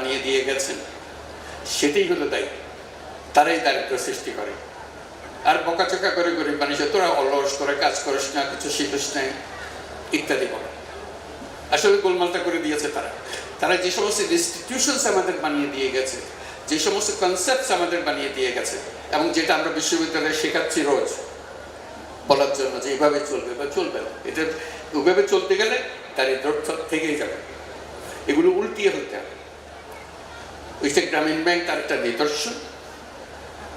বানিয়ে দিয়ে গেছেন, সেটাই হলো দায়ী। তারাই দারিদ্র সৃষ্টি করে আর বকাচকা করে গরিব মানুষের, তোরা অলস, তোরা কাজ করিস না, কিছু শিখিস না ইত্যাদি বলে। আসলে গোলমালটা করে দিয়েছে তারা। তারা যে সমস্ত ইনস্টিটিউশনস আমাদের বানিয়ে দিয়ে গেছে, যে সমস্ত কনসেপ্টস আমাদের বানিয়ে দিয়ে গেছে, এবং যেটা আমরা বিশ্ববিদ্যালয়ে শেখাচ্ছি রোজ বলার জন্য যে এইভাবে চলবে বা চলবে না, এটা ওইভাবে চলতে গেলে দারিদ্র থেকেই যাবে। এগুলো উল্টিয়ে হতে হবে। ওই যে গ্রামীণ ব্যাংক তার একটা নিদর্শন।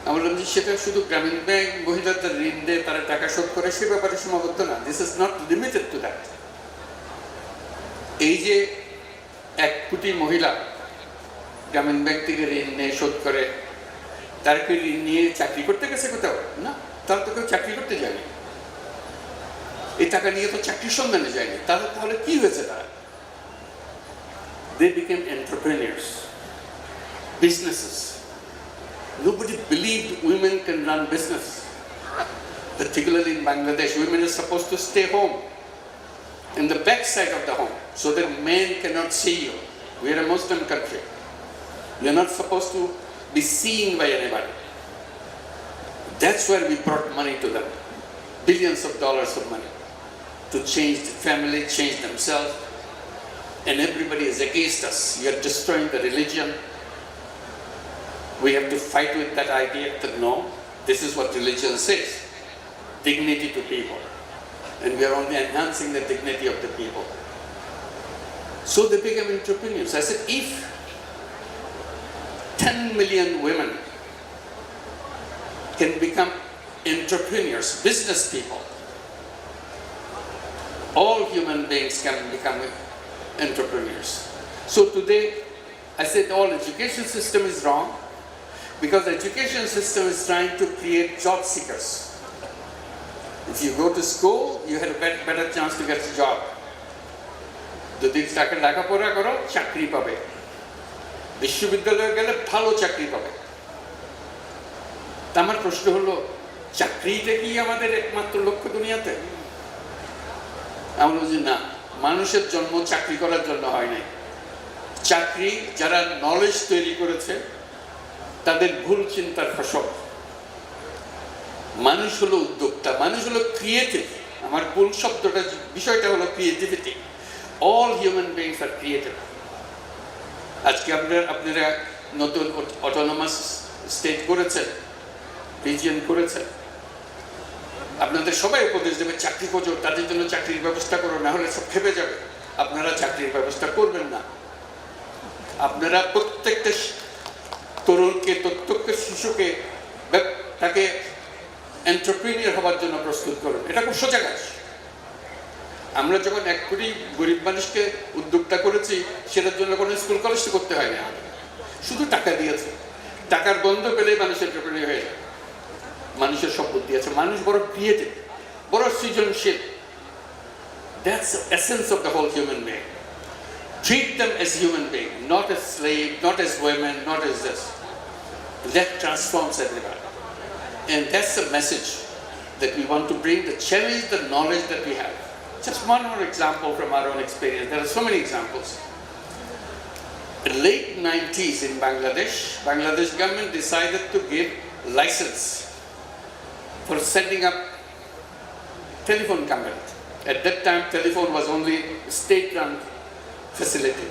আমরা বলছি সেটা শুধু গ্রামীণ ব্যাংক মহিলাদের ঋণ দেয়, তারা টাকা শোধ করে, সে ব্যাপারে সীমাবদ্ধ না। This is not limited to that. এই যে 1 কোটি মহিলা গ্রামীণ ব্যাংক থেকে ঋণ নিয়ে শোধ করে, তার কি ঋণ নিয়ে চাকরি করতে গেছে কোথাও? না, তারা তো কেউ চাকরি করতে যায়নি। এই টাকা নিয়ে তো চাকরির সন্ধানে যায়নি। তাহলে কি হয়েছে? তারা they became entrepreneurs, businesses. Nobody believed women can run business. Particularly in Bangladesh, women are supposed to stay home in the back side of the home so that men cannot see you. We are a Muslim country. We are not supposed to be seen by anybody. That's where we brought money to them, billions of dollars of money, to change the family, change themselves. And everybody is against us. You are destroying the religion. We have to fight with that idea that no, this is what religion says. Dignity to people. And we are only enhancing the dignity of the people. So they became entrepreneurs. I said, if 10 million women can become entrepreneurs, business people, all human beings can become entrepreneurs. So today, I said all education system is wrong because the education system is trying to create job seekers. If you go to school, you have a better chance to get a job. যদি তাকে লেখাপড়া করো, চাকরি পাবে। বিশ্ববিদ্যালয়ে গেলে ভালো চাকরি পাবে। আমার প্রশ্ন হলো, চাকরিটা কি আমাদের একমাত্র লক্ষ্য দুনিয়াতে? আমরা বলছি না, মানুষের জন্ম চাকরি করার জন্য হয় নাই। চাকরি যারা নলেজ তৈরি করেছে তাদের ভুল চিন্তার ফসল। মানুষ হলো উদ্যোক্তা, মানুষ হলো ক্রিয়েটিভ। আমার ভুল শব্দটা, বিষয়টা হলো creativity. All human beings are creative. আজকে আপনারা নতুন অটোনমাস স্টেট করেছেন, রিজিয়ন করেছেন, আপনাদের সবাই উপদেশ দেবে চাকরি খোঁজো, তাদের জন্য চাকরির ব্যবস্থা করো, না হলে সব খেপে যাবে। আপনারা চাকরির ব্যবস্থা করবেন না। আপনারা প্রত্যেকটা তরুণকে, প্রত্যেকটা শিশুকে, তাকে এন্টারপ্রেনিয়র হবার জন্য প্রস্তুত করুন। এটা খুব সোজা কাজ। আমরা যখন 1 কোটি গরিব মানুষকে উদ্যোক্তা করেছি, সেটার জন্য কোনো স্কুল কলেজ করতে হয় না, শুধু টাকা দিয়েছে। টাকার গন্ধ পেলেই মানুষ এন্টারপ্রেনিয়র হয়ে যায়। মানুষের সব বুদ্ধি আছে, মানুষ বড় ক্রিয়েটিভ, বড় সৃজনশীল। That's the essence of the whole human being. Treat them as human beings, not as slave, not as women, not as this. That transforms everybody. And that's the message that we want to bring, to challenge the knowledge that we have. Just one more example from our own experience. There are so many examples. In the late 90s in Bangladesh government decided to give license for setting up telephone company. At that time, telephone was only state-run facility.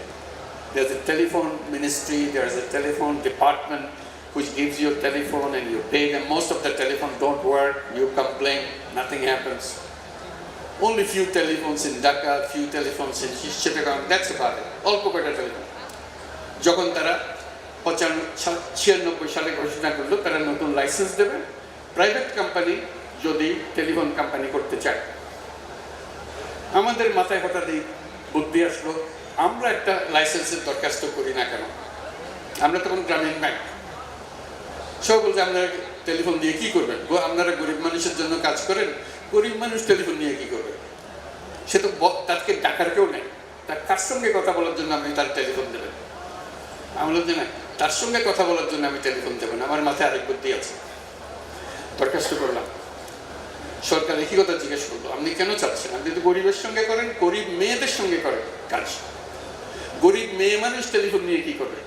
There's a telephone ministry, there's a telephone department which gives you a telephone and you pay them. Most of the telephone don't work, you complain, nothing happens. Only few telephones in Dhaka, few telephones in Chittagong, that's about it. All Kolkata telephone. যখন তারা 96 সালে ঘোষণা করলো তারা নতুন licence দেবে private company যদি telephone company করতে চায়। আমাদের মাথায় হঠাৎ এই বুদ্ধি আসলো, আমরা একটা লাইসেন্সের দরখাস্ত করি না কেন? আমরা তখন গ্রামীণ ব্যাংক, সব বলছে আমরা টেলিফোন দিয়ে কি করবেন? আপনারা গরিব মানুষের জন্য কাজ করেন, গরিব মানুষ টেলিফোন নিয়ে কি করবে? সে তো তাকে ডাকার কেউ নেই, তার কার সঙ্গে কথা বলার জন্য আপনি তার টেলিফোন দেবেন? আমি বলছি না, তার সঙ্গে কথা বলার জন্য আমি টেলিফোন দেবো না, আমার মাথায় আরেক বুদ্ধি আছে। দরখাস্ত করলাম, সরকার একই কথা জিজ্ঞেস করলো, আপনি কেন চাচ্ছেন? আপনি তো গরিবের সঙ্গে করেন, গরিব মেয়েদের সঙ্গে করেন কাজ। গরিব মেয়ে মানুষ টেলিফোন নিয়ে কি করবে?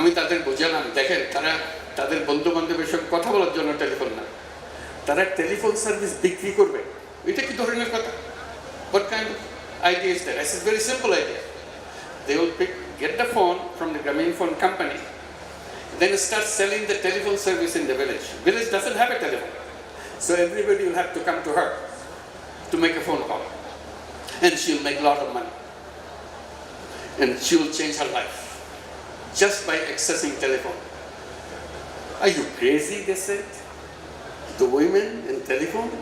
আমি তাদের বোঝালাম, দেখেন তারা তাদের বন্ধু বান্ধবের সঙ্গে কথা বলার জন্য টেলিফোন না, তারা টেলিফোন সার্ভিস বিক্রি করবে। এটা কি ধরনের কথা? What kind of idea is that? I said, very simple idea. They will get the phone from the Grameen phone company, then start selling the telephone service in the village. Village doesn't have a telephone, so everybody will have to come to her to make a phone call, and she'll make a lot of money, and she will change her life just by accessing telephone. Are you crazy? They said. The women in telephone,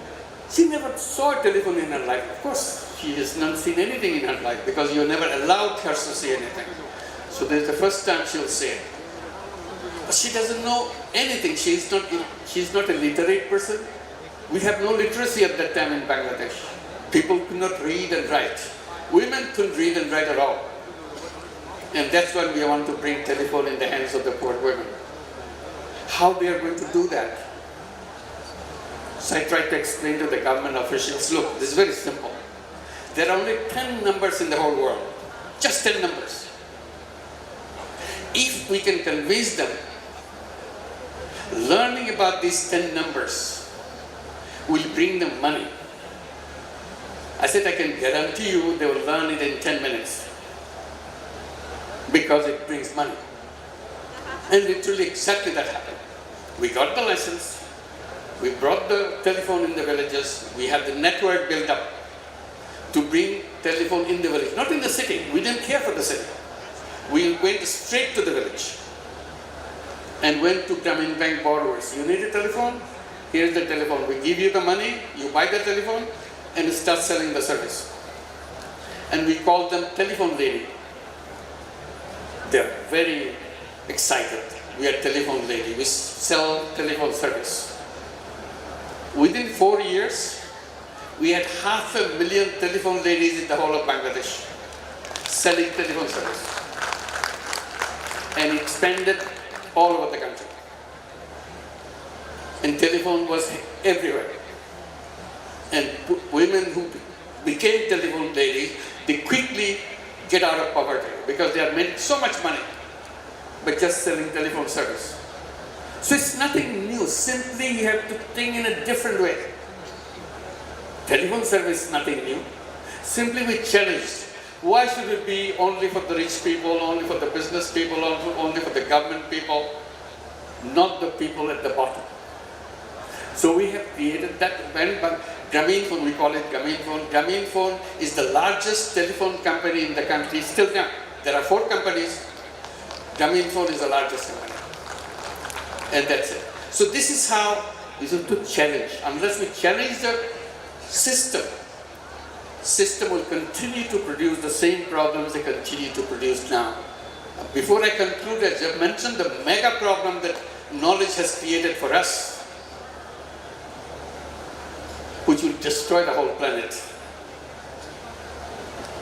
she never saw a telephone in her life. Of course, she has not seen anything in her life because you never allowed her to see anything. So this is the first time she will say it. But she doesn't know anything. She's not a literate person. We have no literacy at that time in Bangladesh. People could not read and write. Women couldn't read and write at all. And that's why we want to bring telephone in the hands of the poor women. How they are going to do that? So I tried to explain to the government officials, look, this is very simple. There are only 10 numbers in the whole world, just 10 numbers. If we can convince them, learning about these 10 numbers will bring them money. I said, I can guarantee you they will learn it in 10 minutes because it brings money. And literally exactly that happened. We got the license. We brought the telephone in the villages. We had the network built up to bring telephone in the village, not in the city. We didn't care for the city. We went straight to the village and went to Grameen Bank borrowers. You need a telephone? Here's the telephone. We give you the money, you buy the telephone, and start selling the service. And we call them telephone lady. They're very excited. We are telephone lady. We sell telephone service. Within 4 years, we had 500,000 telephone ladies in the whole of Bangladesh selling telephone service, and expanded all over the country. And telephone was everywhere. And women who became telephone ladies, they quickly get out of poverty because they are making so much money by just selling telephone service. So it's nothing new, simply you have to think in a different way. Telephone service is nothing new. Simply we challenged. Why should it be only for the rich people, only for the business people, only for the government people, not the people at the bottom? So we have created that. Grameen Phone, we call it Grameen Phone. Grameen Phone is the largest telephone company in the country still now. There are 4 companies. Grameen Phone is the largest company. And that's it. So this is how we have to challenge. Unless we challenge the system will continue to produce the same problems they continue to produce now. Before I conclude, as I mentioned, the mega problem that knowledge has created for us, which will destroy the whole planet.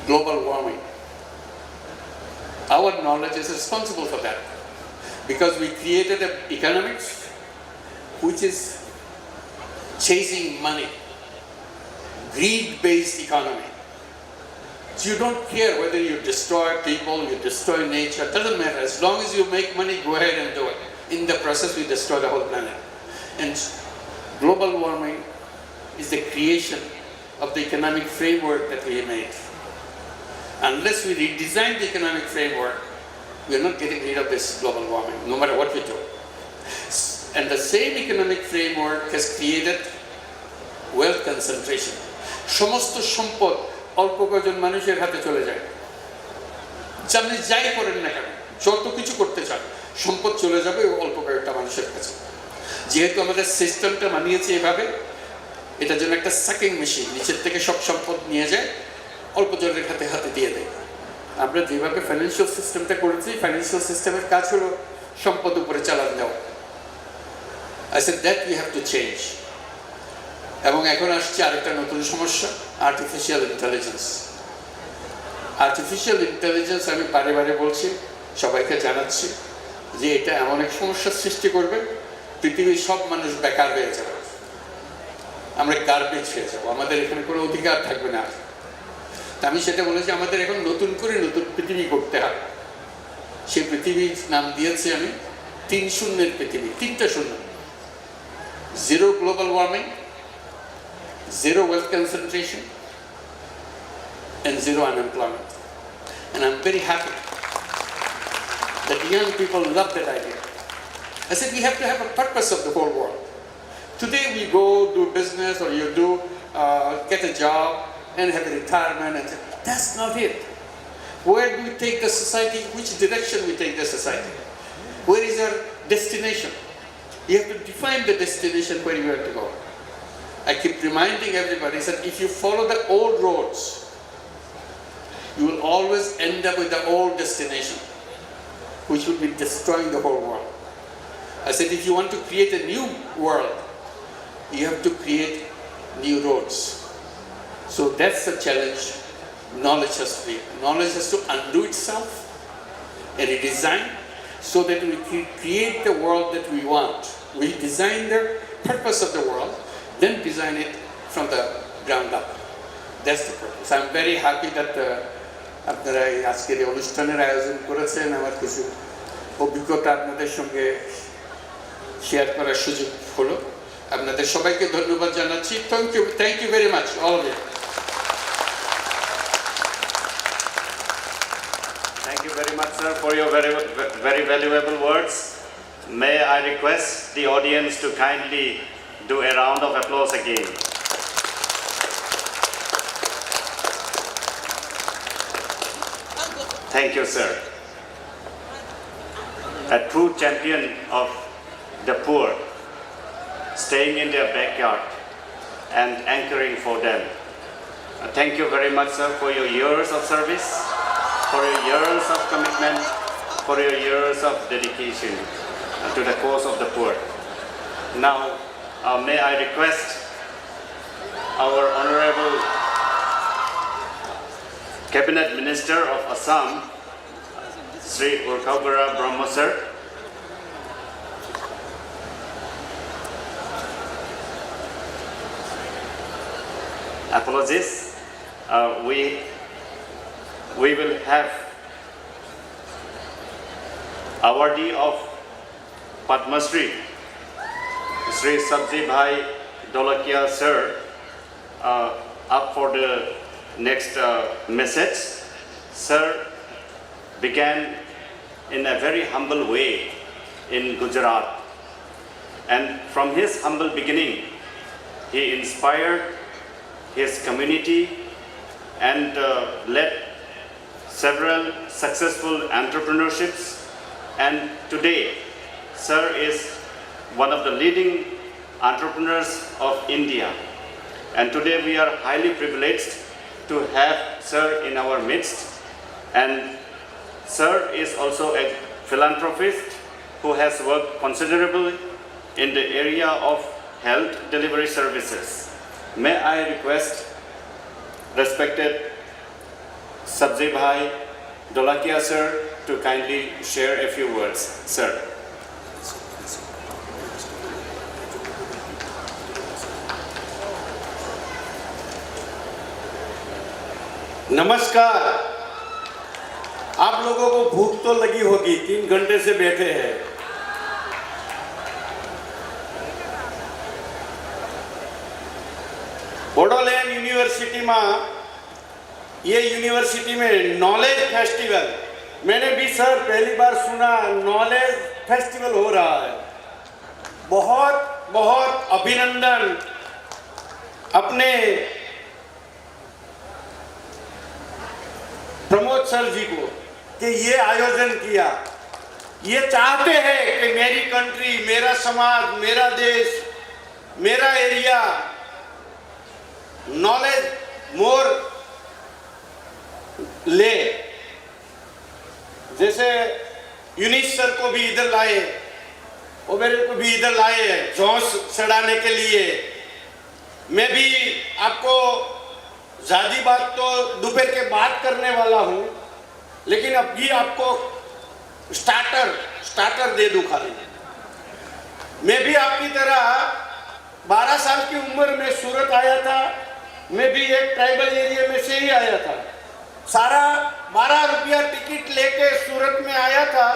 Global warming. Our knowledge is responsible for that, because we created an economics which is chasing money, greed-based economy. So you don't care whether you destroy people, you destroy nature, doesn't matter. As long as you make money, go ahead and do it. In the process, we destroy the whole planet. And global warming is the creation of the economic framework that we made. Unless we redesign the economic framework, we are not getting rid of this global warming, no matter what we do. And the same economic framework has created wealth concentration. সমস্ত সম্পদ অল্প কয়েকজন মানুষের হাতে চলে যায়। আপনি যাই করেন না কেন, যত কিছু করতে চান, সম্পদ চলে যাবে অল্প কয়েকটা মানুষের কাছে। যেহেতু আমাদের সিস্টেমটা বানিয়েছে এভাবে, এটা যেন একটা সাকিং মেশিন, নিচের থেকে সব সম্পদ নিয়ে যায়, অল্প জনের হাতে হাতে দিয়ে দেয়। আমরা যেভাবে ফাইন্যান্সিয়াল সিস্টেমটা করেছি, ফাইন্যান্সিয়াল সিস্টেমের কাজ হলো সম্পদ উপরে চালান দেওয়া। I said that we have to change. এবং এখন আসছে আরেকটা নতুন সমস্যা, আর্টিফিশিয়াল ইন্টেলিজেন্স। আর্টিফিশিয়াল ইন্টেলিজেন্স আমি বারে বারে বলছি, সবাইকে জানাচ্ছি যে এটা এমন এক সমস্যার সৃষ্টি করবে, পৃথিবীর সব মানুষ বেকার হয়ে যাবে, আমরা গার্বেজ হয়ে যাবো, আমাদের এখানে কোনো অধিকার থাকবে না। তা আমি সেটা বলেছি, আমাদের এখন নতুন করে নতুন পৃথিবী করতে হবে। সেই পৃথিবীর নাম দিয়েছি আমি 3 শূন্যের পৃথিবী, 3টা শূন্য। 0 global warming, 0 wealth concentration, and 0 unemployment. And I'm very happy that young people love that idea. I said we have to have a purpose of the whole world. Today we go do business, or you do get a job and have a retirement, and that's not it. Where do we take the society? Which direction we take the society? Where is our destination? You have to define the destination where you have to go. I keep reminding everybody that if you follow the old roads, you will always end up with the old destination, which will be destroying the whole world. I said if you want to create a new world, you have to create new roads. So that's the challenge knowledge has to be. Knowledge has to undo itself and redesign so that we create the world that we want. We design the purpose of the world, then design it from the ground up. That's the purpose. I'm very happy that আপনারা এই আজকের এই অনুষ্ঠানের আয়োজন করেছেন। আমার কিছু অভিজ্ঞতা আপনাদের সঙ্গে শেয়ার করার সুযোগ হলো। আপনাদের সবাইকে ধন্যবাদ জানাচ্ছি। Thank you very much all of you. Thank you very much, sir, for your very valuable words. May I request the audience to kindly do a round of applause again. Thank you, sir. A true champion of the poor, staying in their backyard and anchoring for them. Thank you very much, sir, for your years of service, for your years of commitment, for your years of dedication to the cause of the poor. Now, may I request our Honorable Cabinet Minister of Assam, Sri Urkabara Brahma sir, apologies, we will have awardee of Padma Shri, Sri Sabzi Bhai Dolakia sir, up for the next message. Sir began in a very humble way in Gujarat, and from his humble beginning he inspired his community and led several successful entrepreneurships, and today sir is one of the leading entrepreneurs of India, and today we are highly privileged to have sir in our midst. And sir is also a philanthropist who has worked considerably in the area of health delivery services. May I request respected Sabzi Bhai Dolakia sir to kindly share a few words. Sir. नमस्कार। आप लोगों को भूख तो लगी होगी, 3 घंटे से बैठे हैं। बोडोलैंड यूनिवर्सिटी में, ये यूनिवर्सिटी में नॉलेज फेस्टिवल, मैंने भी सर पहली बार सुना नॉलेज फेस्टिवल हो रहा है। बहुत बहुत अभिनंदन अपने प्रमोद सर जी को कि ये आयोजन किया। ये चाहते हैं कि मेरी कंट्री, मेरा समाज, मेरा देश, मेरा एरिया नॉलेज मोर ले। जैसे यूनिस सर को भी इधर लाए और मेरे को भी इधर लाए जोश चढ़ाने के लिए। मैं भी आपको ज़्यादा बात तो दोपहर के बाद करने वाला हूँ, लेकिन अब भी आपको स्टार्टर दे दूँ खाली। मैं भी आपकी तरह 12 साल की उम्र में सूरत आया था। मैं भी एक ट्राइबल एरिया में से ही आया था। सारा 12 रुपया टिकट लेके सूरत में आया था।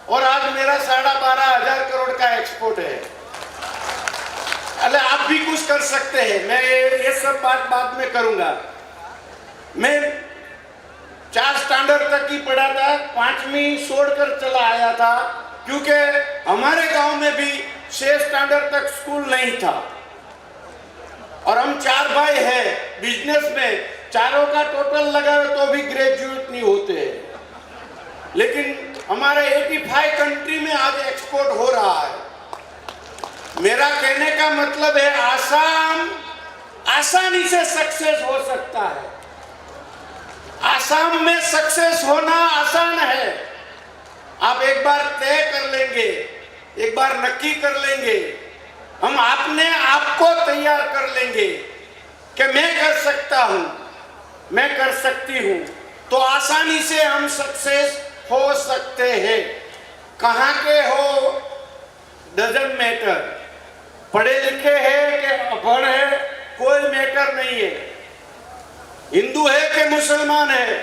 और आज मेरा 12,500 करोड़ का एक्सपोर्ट है। अरे आप भी कुछ कर सकते हैं, मैं ये सब बात बाद में करूंगा। मैं 4 स्टैंडर्ड तक ही पढ़ा था, 5वीं छोड़कर चला आया था, क्योंकि हमारे गांव में भी 6 स्टैंडर्ड तक स्कूल नहीं था। और हम 4 भाई हैं बिजनेस में, चारों का टोटल लगाए तो भी ग्रेजुएट नहीं होते हैं। लेकिन हमारे 85 कंट्री में आज एक्सपोर्ट हो रहा है। मेरा कहने का मतलब है आसानी से सक्सेस हो सकता है। आसाम में सक्सेस होना आसान है। आप एक बार तय कर लेंगे, एक बार नक्की कर लेंगे, हम अपने आप को तैयार कर लेंगे कि मैं कर सकता हूं, मैं कर सकती हूं, तो आसानी से हम सक्सेस हो सकते हैं। कहां के हो डजंट मैटर, पढ़े लिखे हैं कि अनपढ़ है कोई मैटर नहीं है, हिंदू है कि मुसलमान है,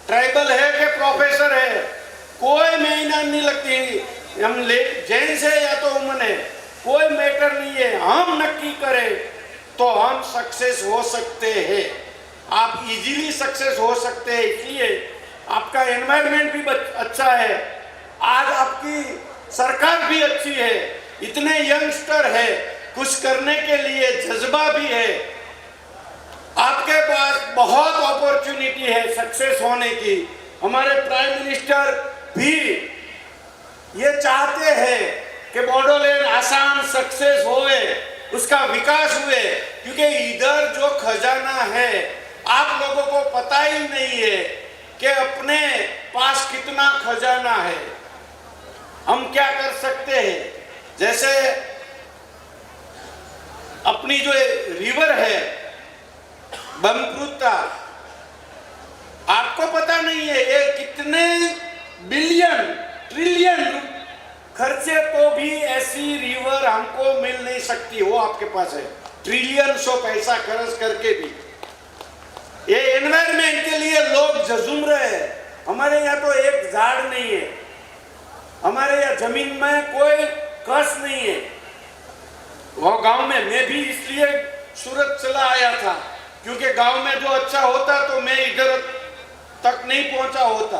ट्राइबल है कि प्रोफेसर है, कोई मेहनत नहीं लगती। हम जेंट्स है या तो वुमन है, कोई मैटर नहीं है। हम नक्की करें तो हम सक्सेस हो सकते हैं। आप इजीली सक्सेस हो सकते हैं, इसलिए आपका एनवायरनमेंट भी अच्छा है, आज आपकी सरकार भी अच्छी है, इतने यंगस्टर है, कुछ करने के लिए जज्बा भी है, आपके पास बहुत अपॉर्चुनिटी है सक्सेस होने की। हमारे प्राइम मिनिस्टर भी ये चाहते हैं कि बोडोलैंड आसाम सक्सेस होए, उसका विकास हुए, क्योंकि इधर जो खजाना है आप लोगों को पता ही नहीं है कि अपने पास कितना खजाना है। हम क्या कर सकते हैं, जैसे अपनी जो रिवर है ब्रह्मपुत्र, आपको पता नहीं है ये कितने बिलियन ट्रिलियन खर्चे तो भी ऐसी रिवर हमको मिल नहीं सकती, वो आपके पास है ट्रिलियन सौ पैसा खर्च करके भी। ये एनवायरमेंट के लिए लोग झुम रहे हैं। हमारे यहाँ तो एक झाड़ नहीं है, हमारे यहाँ जमीन में कोई कस नहीं है। वो गांव में मैं भी इसलिए सूरत चला आया था, क्योंकि गांव में जो अच्छा होता तो मैं इधर तक नहीं पहुंचा होता।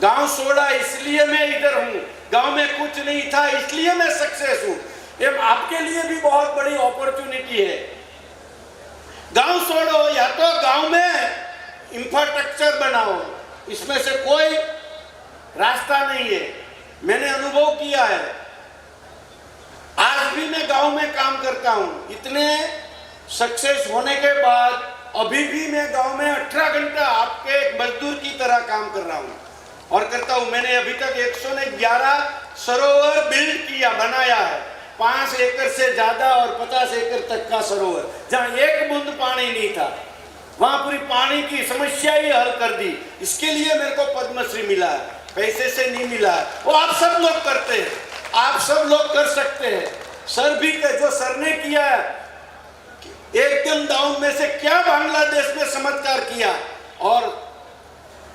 गांव छोड़ा इसलिए मैं इधर हूं, गांव में कुछ नहीं था इसलिए मैं सक्सेस हूं। ये आपके लिए भी बहुत बड़ी अपॉर्चुनिटी है। गांव छोड़ो या तो गांव में इंफ्रास्ट्रक्चर बनाओ, इसमें से कोई रास्ता नहीं है। मैंने अनुभव किया है, आज भी मैं गांव में काम करता हूं। इतने सक्सेस होने के बाद अभी भी मैं गांव में 18 घंटा आपके एक मजदूर की तरह काम कर रहा हूं और करता हूं। मैंने अभी तक 111 सरोवर बिल्ड किया, बनाया है, 5 एकड़ से ज्यादा और 50 एकड़ तक का सरोवर, जहां एक बूंद पानी नहीं था, वहां पूरी पानी की समस्या ही हल कर दी। इसके लिए मेरे को पद्मश्री मिला है, पैसे से नहीं मिला है। वो आप सब लोग करते हैं, आप सब लोग कर सकते हैं। सर भी जो सर ने किया है, एकदम डाउन में से क्या बांग्लादेश में चमत्कार किया और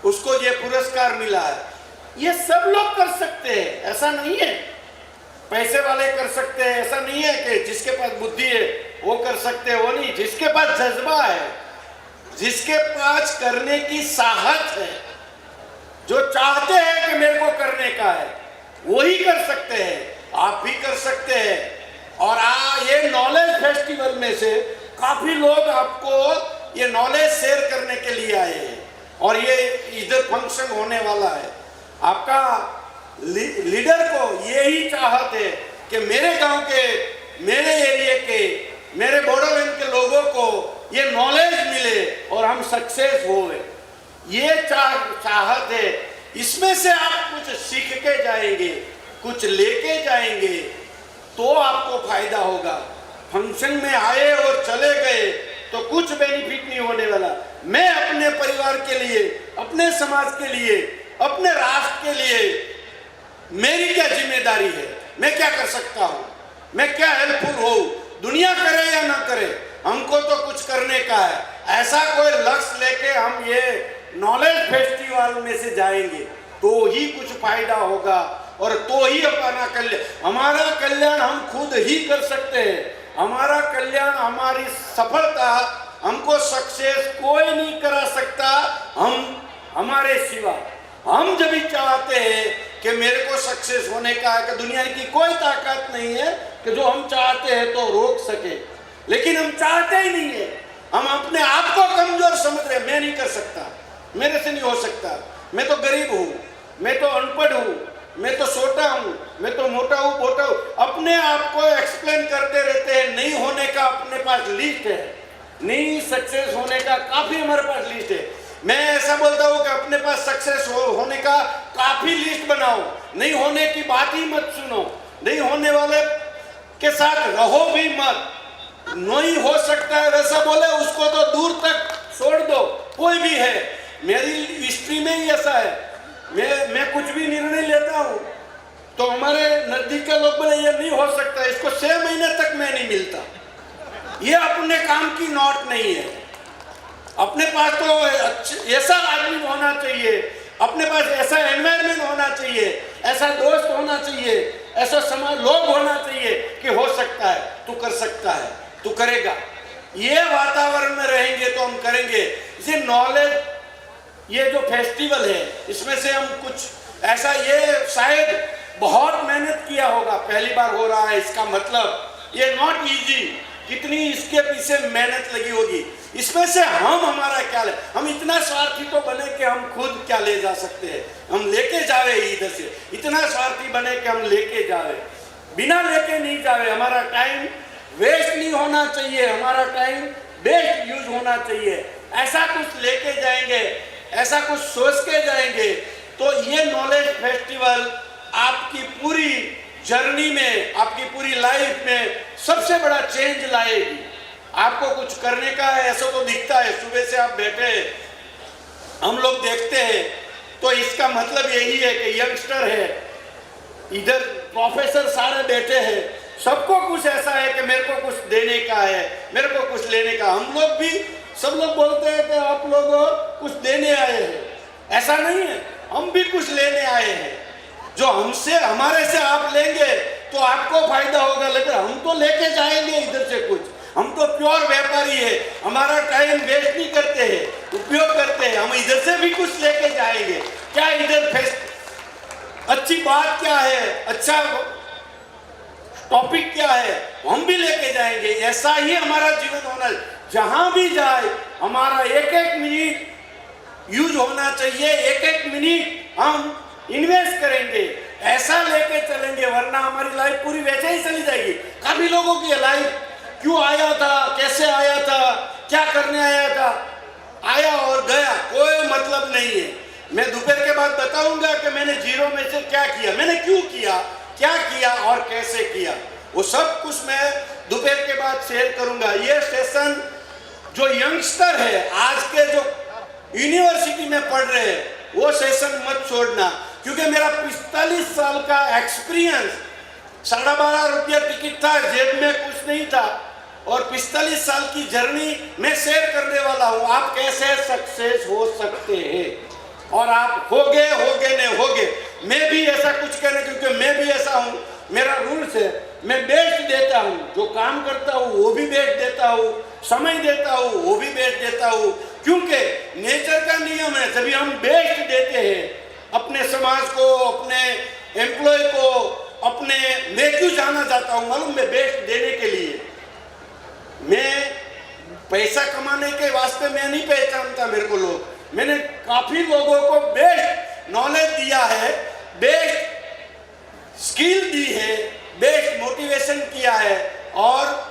उसको ये पुरस्कार मिला है, ये सब लोग कर सकते हैं। ऐसा नहीं है पैसे वाले कर सकते हैं, ऐसा नहीं है कि जिसके पास बुद्धि है वो कर सकते हैं, वो नहीं। जिसके पास जज्बा है, जिसके पास करने की साहस है, जो चाहते हैं कि मेरे को करने का है, वही कर सकते हैं। आप भी कर सकते हैं। और ये नॉलेज फेस्टिवल में से काफी लोग आपको ये नॉलेज शेयर करने के लिए आए हैं और ये इधर फंक्शन होने वाला है। आपका लीडर को यही चाहत है कि मेरे गांव के, मेरे एरिया के, मेरे बोडोलैंड के लोगों को ये नॉलेज मिले और हम सक्सेस होए, ये चाहत है। इसमें से आप कुछ सीख के जाएंगे, कुछ लेके जाएंगे तो आपको फायदा होगा। फंक्शन में आए और चले गए तो कुछ बेनिफिट नहीं होने वाला। मैं अपने परिवार के लिए, अपने समाज के लिए, अपने राष्ट्र के लिए मेरी क्या जिम्मेदारी है, मैं क्या कर सकता हूँ, मैं क्या हेल्पफुल हूँ, दुनिया करे या ना करे, हमको तो कुछ करने का है। ऐसा कोई लक्ष्य लेके हम ये नॉलेज फेस्टिवल में से जाएंगे तो ही कुछ फायदा होगा और तो ही अपना कल्याण, हमारा कल्याण हम खुद ही कर सकते हैं। हमारा कल्याण, हमारी सफलता, हमको सक्सेस कोई नहीं करा सकता हमारे सिवा। हम जब भी चाहते हैं कि मेरे को सक्सेस होने का है, कि दुनिया की कोई ताकत नहीं है कि जो हम चाहते हैं तो रोक सके, लेकिन हम चाहते ही नहीं है। हम अपने आप को कमजोर समझ रहे, मैं नहीं कर सकता, मेरे से नहीं हो सकता, मैं तो गरीब हूँ, मैं तो अनपढ़ हूँ, मैं तो छोटा हूँ, मैं तो मोटा हूँ, बोटा हूँ। अपने आप को एक्सप्लेन करते रहते हैं। नहीं होने का अपने पास लिस्ट है, नहीं सक्सेस होने का काफी हमारे पास लिस्ट है। मैं ऐसा बोलता हूँ कि अपने पास सक्सेस होने का काफी लिस्ट बनाओ, नहीं होने की बात ही मत सुनो, नहीं होने वाले के साथ रहो भी मत। नहीं हो सकता है वैसा बोले उसको तो दूर तक छोड़ दो, कोई भी है। मेरी हिस्ट्री में ही ऐसा है, मैं कुछ भी निर्णय लेता हूँ तो हमारे नजदीक के लोग बोले ये नहीं हो सकता, इसको 6 महीने तक मैं नहीं मिलता। ये अपने काम की नोट नहीं है। अपने पास तो ऐसा आदमी होना चाहिए, अपने पास ऐसा एनवायरमेंट होना चाहिए, ऐसा दोस्त होना चाहिए, ऐसा समाज लोग होना चाहिए कि हो सकता है, तू कर सकता है, तू करेगा। ये वातावरण में रहेंगे तो हम करेंगे। इसे नॉलेज, ये जो फेस्टिवल है इसमें से हम कुछ ऐसा, ये शायद बहुत मेहनत किया होगा, पहली बार हो रहा है, इसका मतलब ये नॉट इजी, कितनी इसके पीछे मेहनत लगी होगी। इसमें से हमारा क्या ले, हम इतना स्वार्थी तो बने कि हम खुद क्या ले जा सकते हैं, हम लेके जावे इधर से। इतना स्वार्थी बने कि हम लेके जावे, बिना लेके नहीं जावे। हमारा टाइम वेस्ट नहीं होना चाहिए, हमारा टाइम बेस्ट यूज होना चाहिए। ऐसा कुछ लेके जाएंगे, ऐसा कुछ सोच के जाएंगे तो ये नॉलेज फेस्टिवल आपकी पूरी जर्नी में, आपकी पूरी लाइफ में सबसे बड़ा चेंज लाएगी। आपको कुछ करने का है, ऐसा तो दिखता है, सुबह से आप बैठे हम लोग देखते हैं तो इसका मतलब यही है कि यंगस्टर है, इधर प्रोफेसर सारे बैठे हैं, सबको कुछ ऐसा है कि मेरे को कुछ देने का है, मेरे को कुछ लेने का। हम लोग भी, सब लोग बोलते हैं कि आप लोग कुछ देने आए हैं, ऐसा नहीं है, हम भी कुछ लेने आए हैं। जो हमसे, हमारे से आप लेंगे तो आपको फायदा होगा, लेकिन हम तो लेके जाएंगे इधर से कुछ। हम तो प्योर व्यापारी है, हमारा टाइम वेस्ट नहीं करते हैं, उपयोग करते हैं। हम इधर से भी कुछ लेके जाएंगे। क्या इधर अच्छी बात क्या है, अच्छा टॉपिक क्या है, हम भी लेके जाएंगे। ऐसा ही हमारा जीवन होना, जहां भी जाए हमारा एक एक मिनट यूज होना चाहिए, एक एक मिनट हम इन्वेस्ट करेंगे, ऐसा लेके चलेंगे, वरना हमारी लाइफ पूरी वैसे ही चली जाएगी। काफी लोगों की लाइफ क्यों आया था, कैसे आया था, क्या करने आया था, आया और गया, कोई मतलब नहीं है। मैं दोपहर के बाद बताऊंगा कि मैंने जीरो में से क्या किया, मैंने क्यों किया, क्या किया और कैसे किया, वो सब कुछ मैं दोपहर के बाद शेयर करूंगा। ये सेशन जो यंगस्टर है, आज के जो यूनिवर्सिटी में पढ़ रहे हैं, वो सेशन मत छोड़ना, क्योंकि मेरा 45 साल का एक्सपीरियंस, 12.5 रुपया टिकट था, जेब में कुछ नहीं था, और 45 साल की जर्नी मैं शेयर करने वाला हूँ। आप कैसे सक्सेस हो सकते हैं, और आप होगे नहीं होगे। मैं भी ऐसा कुछ कहने, क्योंकि मैं भी ऐसा हूँ, मेरा रूल्स है, मैं बेस्ट देता हूँ, जो काम करता हूँ वो भी बेस्ट देता हूँ, समय देता हूँ वो भी बेस्ट देता हूँ, क्योंकि नेचर का नियम है। जब हम बेस्ट देते हैं अपने समाज को, अपने एम्प्लॉय को, अपने, मैं क्यों जाना चाहता हूँ मालूम, मैं बेस्ट देने के लिए। मैं पैसा कमाने के वास्ते मैं नहीं पहचानता मेरे को लोग, मैंने काफी लोगों को बेस्ट नॉलेज दिया है, बेस्ट स्किल दी है, बेस्ट मोटिवेशन किया है। और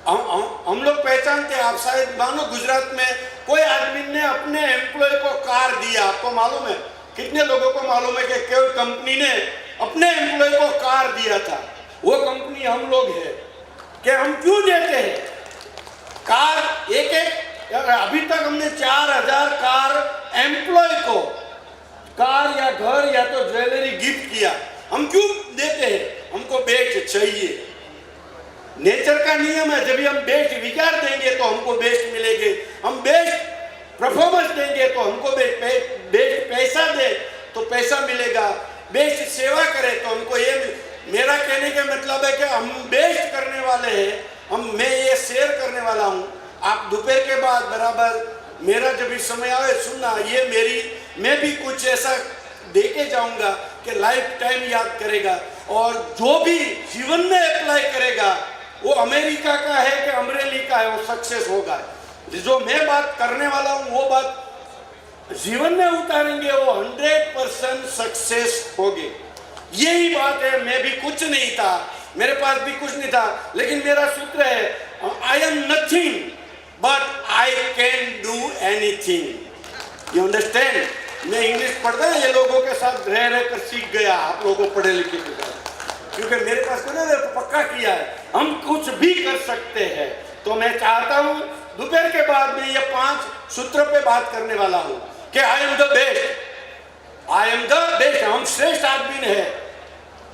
हम लोग पहचानते हैं, आप शायद मानो गुजरात में कोई आदमी ने अपने एम्प्लॉय को कार दिया, आपको मालूम है, कितने लोगों को मालूम है कि कोई कंपनी ने अपने एम्प्लॉय को कार दिया था। वो कंपनी हम लोग है। कि हम क्यों देते हैं कार, एक एक, अभी तक हमने 4000 कार एम्प्लॉय को कार या घर या तो ज्वेलरी गिफ्ट किया। हम क्यों देते हैं, हमको बेस्ट चाहिए, नेचर का नियम है। जब हम बेस्ट विचार देंगे तो हमको बेस्ट मिलेंगे, हम बेस्ट परफॉर्मेंस देंगे तो हमको बेस्ट पैसा दे तो पैसा मिलेगा, बेस्ट सेवा करें तो हमको ये। मेरा कहने का मतलब है कि हम बेस्ट करने वाले हैं, मैं ये शेयर करने वाला हूँ। आप दोपहर के बाद बराबर मेरा जब भी समय आए सुनना, ये मैं भी कुछ ऐसा दे के जाऊँगा कि लाइफ टाइम याद करेगा, और जो भी जीवन में अप्लाई करेगा वो अमेरिका का है कि अमरेली का है, वो सक्सेस होगा। जो मैं बात करने वाला हूँ वो बात जीवन में उतारेंगे, वो 100% सक्सेस होगी। यही बात है। मैं भी कुछ नहीं था, मेरे पास भी कुछ नहीं था, लेकिन मेरा सूत्र है I am nothing but I can do anything. You understand? मैं इंग्लिश पढ़ता है ये लोगों के साथ रह कर सीख गया, आप लोगों को पढ़े लिखे के साथ, क्योंकि मेरे पास पक्का किया है हम कुछ भी कर सकते हैं। तो मैं चाहता हूँ दोपहर के बाद में ये 5 सूत्र पे बात करने वाला हूँ कि I am the best, I am the best. हम श्रेष्ठ आदमी है,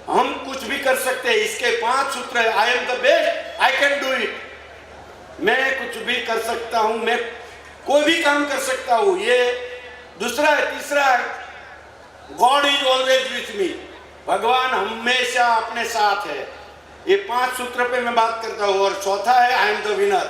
हम कुछ भी कर सकते हैं। इसके 5 सूत्र है। I am the best, I can do it, मैं कुछ भी कर सकता हूँ, मैं कोई भी काम कर सकता हूँ। ये दूसरा है। तीसरा है God is always with me, भगवान हमेशा अपने साथ है। ये 5 सूत्र पे मैं बात करता हूँ। और चौथा है I am the winner,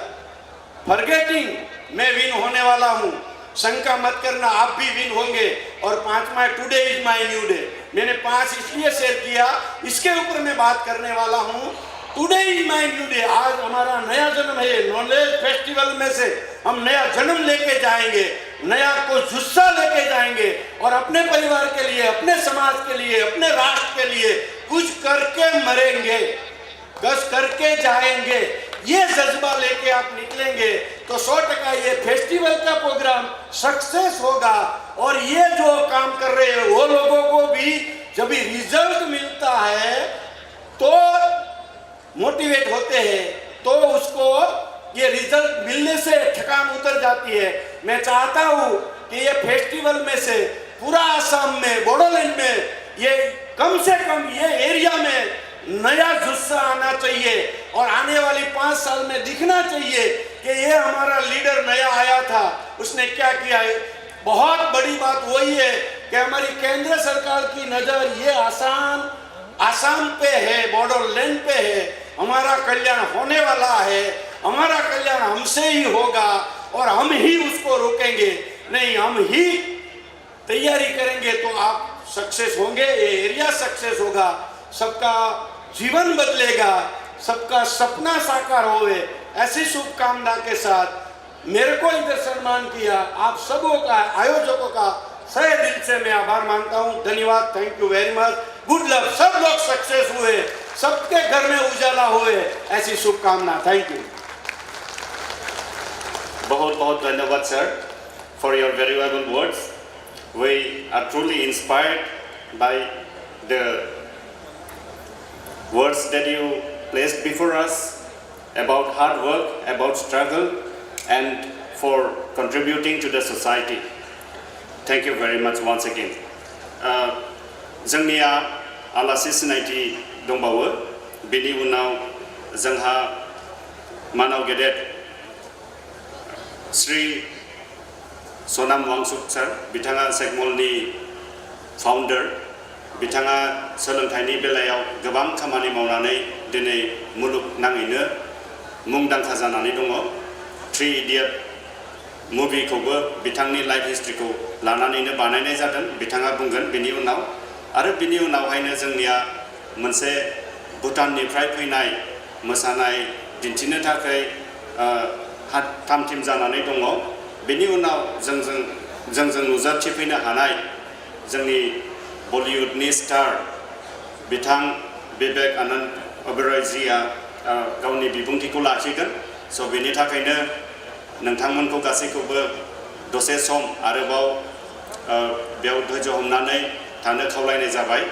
forgetting, मैं विन होने वाला हूँ, शंका मत करना, आप भी विन होंगे। और 5वां है today is my new day. मैंने 5 इसलिए शेयर किया, इसके ऊपर मैं बात करने वाला हूँ। Today is my new day, आज हमारा नया जन्म है। नॉलेज फेस्टिवल में से हम नया जन्म लेके जाएंगे, नया कुछ जुस्सा लेके जाएंगे, और अपने परिवार के लिए, अपने समाज के लिए, अपने राष्ट्र के लिए कुछ करके मरेंगे, कुछ करके जाएंगे। ये जज्बा लेके आप निकलेंगे तो 100% ये फेस्टिवल का प्रोग्राम सक्सेस होगा। और ये जो काम कर रहे हैं वो लोगों को भी जब भी रिजल्ट मिलता है तो मोटिवेट होते हैं, तो उसको ये रिजल्ट मिलने से थकान उतर जाती है। मैं चाहता हूँ कि ये फेस्टिवल में से पूरा आसाम में, बोडोलैंड में, ये कम से कम ये एरिया में नया जुस्सा आना चाहिए, और आने वाली 5 साल में दिखना चाहिए कि ये हमारा लीडर नया आया था, उसने क्या किया है। बहुत बड़ी बात वही है कि हमारी केंद्र सरकार की नज़र ये आसाम पे है, बोडोलैंड पे है। हमारा कल्याण होने वाला है, हमारा कल्याण हमसे ही होगा, और हम ही उसको रोकेंगे नहीं, हम ही तैयारी करेंगे तो आप सक्सेस होंगे, ये एरिया सक्सेस होगा, सबका जीवन बदलेगा, सबका सपना साकार होवे। ऐसी शुभकामना के साथ मेरे को इधर सम्मान किया, आप सबों का, आयोजकों का सही दिल से मैं आभार मानता हूँ। धन्यवाद, thank you very much, good luck. सब लोग सक्सेस हुए, सबके घर में उजाला हुए, ऐसी शुभकामना। Thank you. बहुत बहुत धन्यवाद sir for your very valuable words. We are truly inspired by the words that you placed before us about hard work, about struggle, and for contributing to the society. Thank you very much once again. जोंनिया आलासि सिनायथि दंबावो, बेनि उनाव जोंहा मानाव गेदेर श्री सनाम वांगसुक sir, बिथाङा सेगमलनि फाउन्डार, बिथाङा सोलोंथाइनि बेलायाव गोबां खामानि मावनानै दिनै मुलुगनाङैनो मुंदांखा जानानै दङ। 3 इडियट मुभिखौबो बिथांनि लाइफ हिस्ट्रिखौ लानानैनो बानायनाय जादों, बिथाङा बुंगोन बेनि उनाव। आरो बिनि उनावहायनो जोंनिया मोनसे भुटाननिफ्राय फैनाय मोसानाय दिन्थिनो थाखाय थाम थिम जानानै दङ। बेनि उनाव जोंजों नुजाथिफैनो हानाय जोंनि बलिउडनि स्टार बिथां बिबेक आनंद ओबेरयजीआ गावनि बिबुंथिखौ लाखिगोन। स' बेनि थाखायनो नोंथांमोनखौ गासैखौबो दसे सम आरोबाव बेयाव धैर्य हमनानै थानो खावलायनाय जाबाय।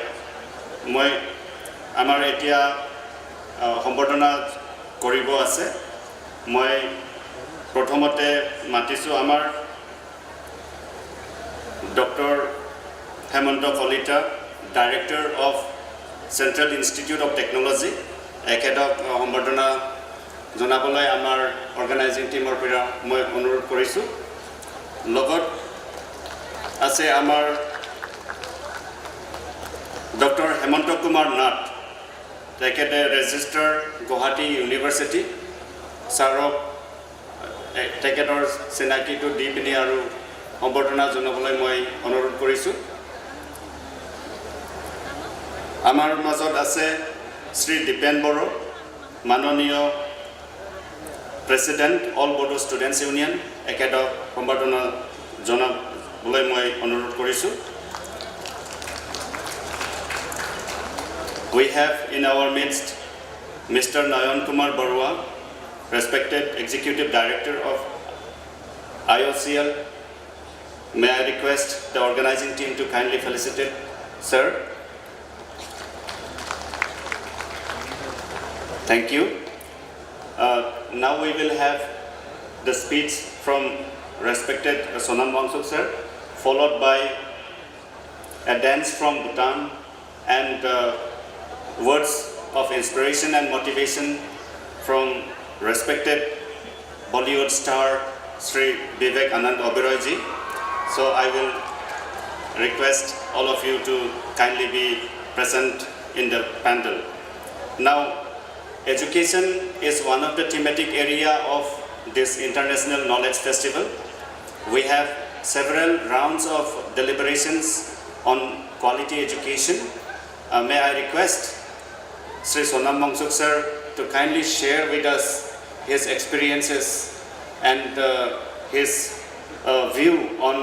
মই আমাৰ এতিয়া সম্বৰ্ধনা কৰিব আছে। মই প্ৰথমতে মাতিছোঁ আমাৰ doctor Hemanta Kalita, director of Central Institute of Technology, এখেতক সম্বৰ্ধনা জনাবলৈ আমাৰ অৰ্গেনাইজিং টিমৰ পৰা মই অনুৰোধ কৰিছোঁ। লগত আছে আমাৰ Dr. Hemant Kumar Nath, তেখেতে ৰেজিষ্টাৰ গুৱাহাটী ইউনিভাৰ্চিটি ছাৰক তেখেতৰ চিনাকিটো দি পিনি আৰু সম্বৰ্ধনা জনাবলৈ মই অনুৰোধ কৰিছোঁ। আমাৰ মাজত আছে শ্ৰী দীপেন বড়ো, মাননীয় প্ৰেচিডেণ্ট অল বড়ো ষ্টুডেণ্টছ ইউনিয়ন, এখেতক সম্বৰ্ধনা জনাবলৈ মই অনুৰোধ কৰিছোঁ। We have in our midst Mr. Nayan Kumar Barua, respected Executive Director of IOCL. May I request the organizing team to kindly felicitate sir. Thank you. Now we will have the speech from respected Sonam Wangchuk sir, followed by a dance from Bhutan and words of inspiration and motivation from respected Bollywood star Sri Vivek Anand Oberoi ji. So I will request all of you to kindly be present in the panel. Now, education is one of the thematic area of this International Knowledge Festival. We have several rounds of deliberations on quality education. May I request Sri Sonam Wangchuk sir to kindly share with us his experiences and his view on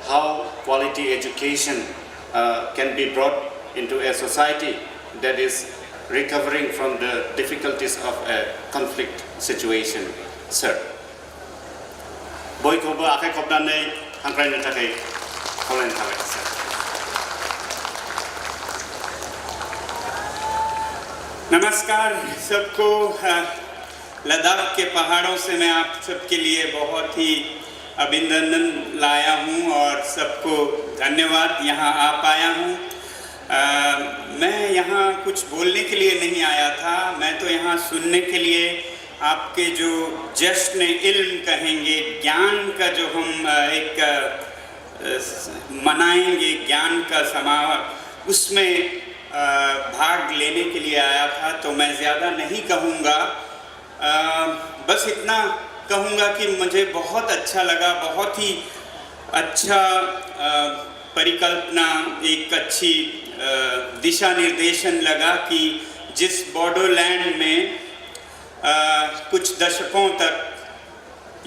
how quality education can be brought into a society that is recovering from the difficulties of a conflict situation. Sir. Boy kobo akai kopdane hangrai nitakai kolen thagai sir. नमस्कार सबको। लद्दाख के पहाड़ों से मैं आप सबके लिए बहुत ही अभिनंदन लाया हूं और सबको धन्यवाद, यहाँ आ पाया हूं। मैं यहाँ कुछ बोलने के लिए नहीं आया था, मैं तो यहाँ सुनने के लिए आपके जो जश्न इल्म कहेंगे, ज्ञान का जो हम एक मनाएंगे, ज्ञान का समारोह, उसमें भाग लेने के लिए आया था। तो मैं ज़्यादा नहीं कहूँगा, बस इतना कहूँगा कि मुझे बहुत अच्छा लगा, बहुत ही अच्छा परिकल्पना, एक अच्छी दिशा निर्देशन लगा कि जिस बोडोलैंड में कुछ दशकों तक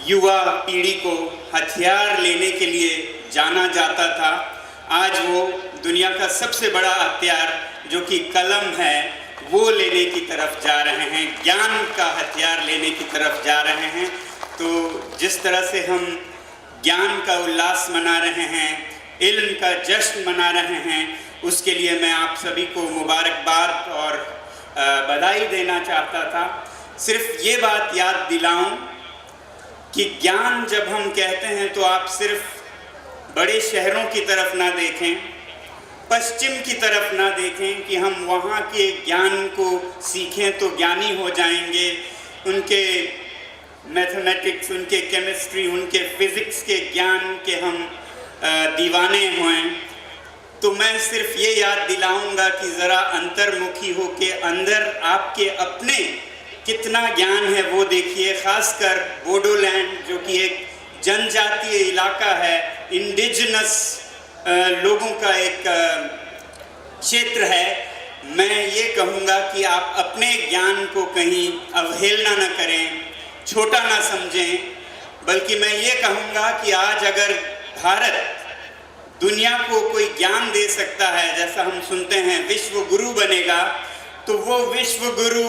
युवा पीढ़ी को हथियार लेने के लिए जाना जाता था, आज वो दुनिया का सबसे बड़ा हथियार जो कि कलम है वो लेने की तरफ जा रहे हैं, ज्ञान का हथियार लेने की तरफ जा रहे हैं। तो जिस तरह से हम ज्ञान का उल्लास मना रहे हैं, इल्म का जश्न मना रहे हैं, उसके लिए मैं आप सभी को मुबारकबाद और बधाई देना चाहता था। सिर्फ ये बात याद दिलाऊं कि ज्ञान जब हम कहते हैं तो आप सिर्फ बड़े शहरों की तरफ ना देखें, पश्चिम की तरफ ना देखें कि हम वहाँ के ज्ञान को सीखें तो ज्ञानी हो जाएंगे, उनके मैथमेटिक्स, उनके केमिस्ट्री, उनके फिज़िक्स के ज्ञान के हम दीवाने हों। तो मैं सिर्फ ये याद दिलाऊंगा कि ज़रा अंतर्मुखी हो के अंदर आपके अपने कितना ज्ञान है वो देखिए। ख़ासकर बोडोलैंड जो कि एक जनजातीय इलाका है, इंडिजिनस लोगों का एक क्षेत्र है, मैं ये कहूँगा कि आप अपने ज्ञान को कहीं अवहेलना न करें, छोटा ना समझें, बल्कि मैं ये कहूँगा कि आज अगर भारत दुनिया को कोई ज्ञान दे सकता है, जैसा हम सुनते हैं विश्व गुरु बनेगा, तो वो विश्व गुरु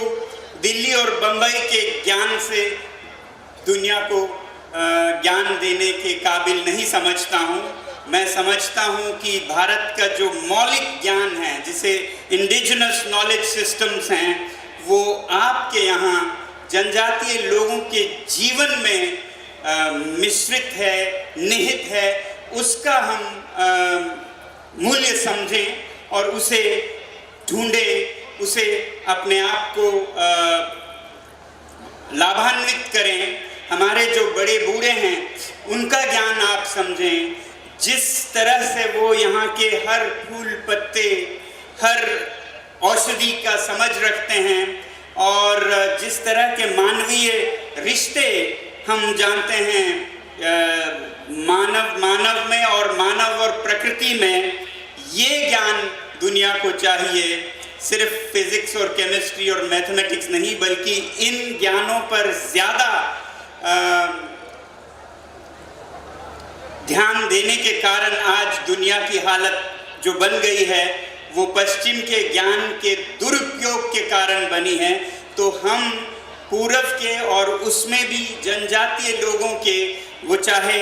दिल्ली और बम्बई के ज्ञान से दुनिया को ज्ञान देने के काबिल नहीं समझता हूँ। मैं समझता हूँ कि भारत का जो मौलिक ज्ञान है, जिसे इंडिजिनस नॉलेज सिस्टम्स हैं, वो आपके यहाँ जनजातीय लोगों के जीवन में मिश्रित है, निहित है। उसका हम मूल्य समझें और उसे ढूंढें, उसे अपने आप को लाभान्वित करें। हमारे जो बड़े बूढ़े हैं उनका ज्ञान आप समझें, जिस तरह से वो यहाँ के हर फूल पत्ते हर औषधि का समझ रखते हैं और जिस तरह के मानवीय रिश्ते हम जानते हैं मानव में और मानव और प्रकृति में, ये ज्ञान दुनिया को चाहिए। सिर्फ फिजिक्स और केमिस्ट्री और मैथमेटिक्स नहीं, बल्कि इन ज्ञानों पर ज़्यादा ध्यान देने के कारण आज दुनिया की हालत जो बन गई है वो पश्चिम के ज्ञान के दुरुपयोग के कारण बनी है। तो हम पूरब के और उसमें भी जनजातीय लोगों के, वो चाहे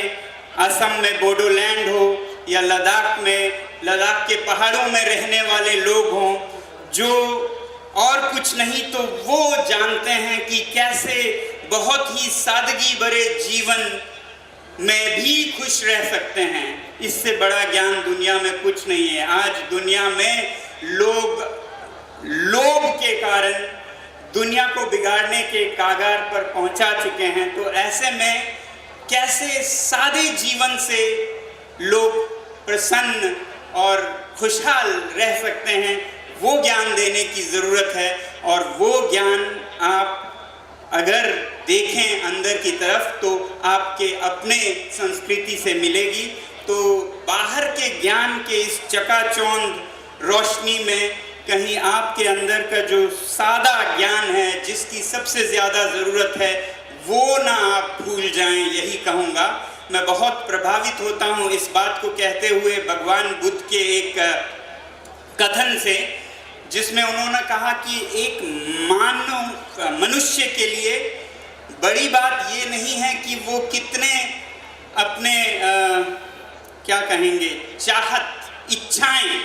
असम में बोडोलैंड हो या लद्दाख के पहाड़ों में रहने वाले लोग हों, जो और कुछ नहीं तो वो जानते हैं कि कैसे बहुत ही सादगी भरे जीवन में भी खुश रह सकते हैं। इससे बड़ा ज्ञान दुनिया में कुछ नहीं है। आज दुनिया में लोभ के कारण दुनिया को बिगाड़ने के कागार पर पहुंचा चुके हैं। तो ऐसे में कैसे सादे जीवन से लोग प्रसन्न और खुशहाल रह सकते हैं, वो ज्ञान देने की ज़रूरत है। और वो ज्ञान आप अगर देखें अंदर की तरफ तो आपके अपने संस्कृति से मिलेगी। तो बाहर के ज्ञान के इस चकाचौंध रोशनी में कहीं आपके अंदर का जो सादा ज्ञान है, जिसकी सबसे ज़्यादा ज़रूरत है, वो ना आप भूल जाएं, यही कहूँगा। मैं बहुत प्रभावित होता हूँ इस बात को कहते हुए भगवान बुद्ध के एक कथन से, जिसमें उन्होंने कहा कि एक मनुष्य के लिए बड़ी बात ये नहीं है कि वो कितने अपने क्या कहेंगे चाहत इच्छाएं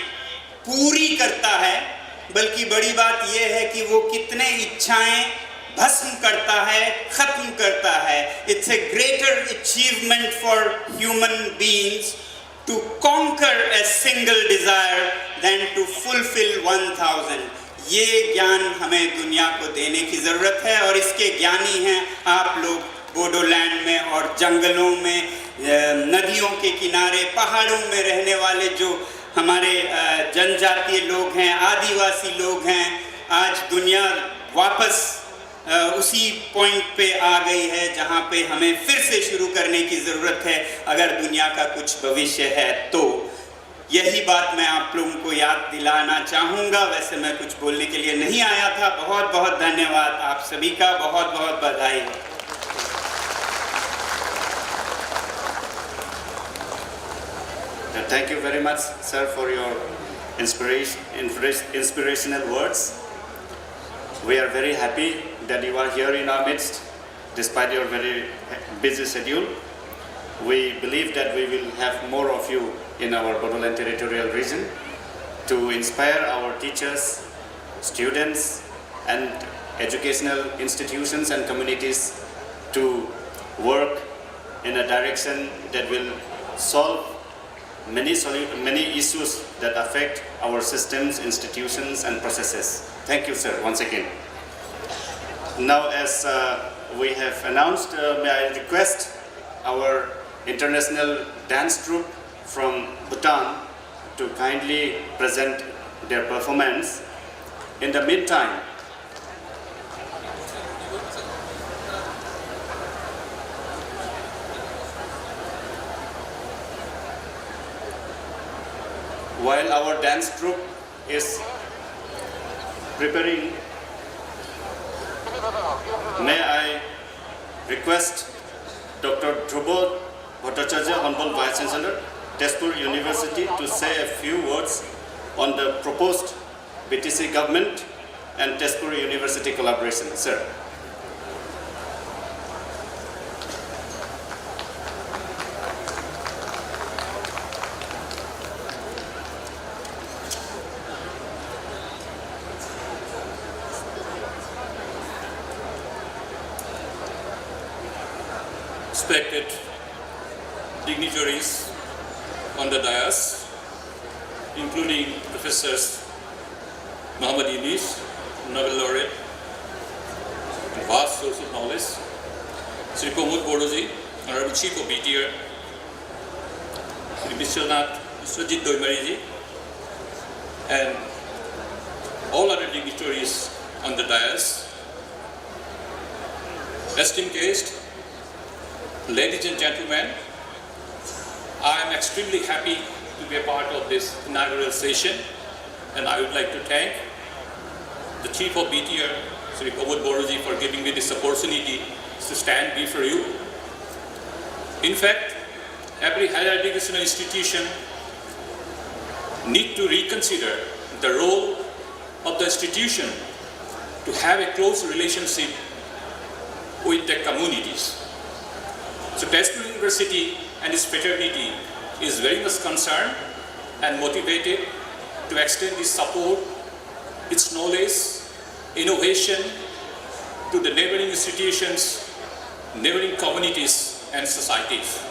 पूरी करता है, बल्कि बड़ी बात ये है कि वो कितने इच्छाएं भस्म करता है, खत्म करता है। It's a greater achievement for human beings to conquer a single desire than to fulfill 1000। ये ज्ञान हमें दुनिया को देने की ज़रूरत है और इसके ज्ञानी हैं आप लोग बोडोलैंड में और जंगलों में, नदियों के किनारे, पहाड़ों में रहने वाले जो हमारे जनजातीय लोग हैं, आदिवासी लोग हैं। आज दुनिया वापस उसी पॉइंट पे आ गई है जहाँ पे हमें फिर से शुरू करने की ज़रूरत है अगर दुनिया का कुछ भविष्य है तो। यही बात मैं आप लोगों को याद दिलाना चाहूँगा। वैसे मैं कुछ बोलने के लिए नहीं आया था। बहुत बहुत धन्यवाद आप सभी का, बहुत बहुत बधाई। Thank you very much, sir, for your inspirational words. We are very happy that you are here in our midst, despite your very busy schedule. We believe that we will have more of you in our Bodoland territorial region to inspire our teachers, students, and educational institutions and communities to work in a direction that will solve many issues that affect our systems, institutions, and processes. Thank you, sir, once again. Now, as we have announced, may I request our international dance troupe from Bhutan to kindly present their performance. In the meantime, while our dance troupe is preparing, may I request Dr. Dhruvo Bhattacharya, Honorable Vice Chancellor, Tezpur University, to say a few words on the proposed BTC government and Tezpur University collaboration. Sir. Respected dignitaries on the dais, including Professors Muhammad Yunus, Nobel laureate, vast source of knowledge, Sri Pramod Bodoji, Honorable Chief of BTR, Sri Vishwanath Doimariji, and all other dignitaries on the dais, esteemed guests, ladies and gentlemen, I am extremely happy to be a part of this inaugural session, and I would like to thank the Chief of BTR, Sri Pramod Bodoji, for giving me this opportunity to stand before you. In fact, every higher educational institution need to reconsider the role of the institution to have a close relationship with the communities. So Tezpur University and its fraternity is very much concerned and motivated to extend this support, its knowledge, innovation to the neighboring institutions, neighboring communities and societies.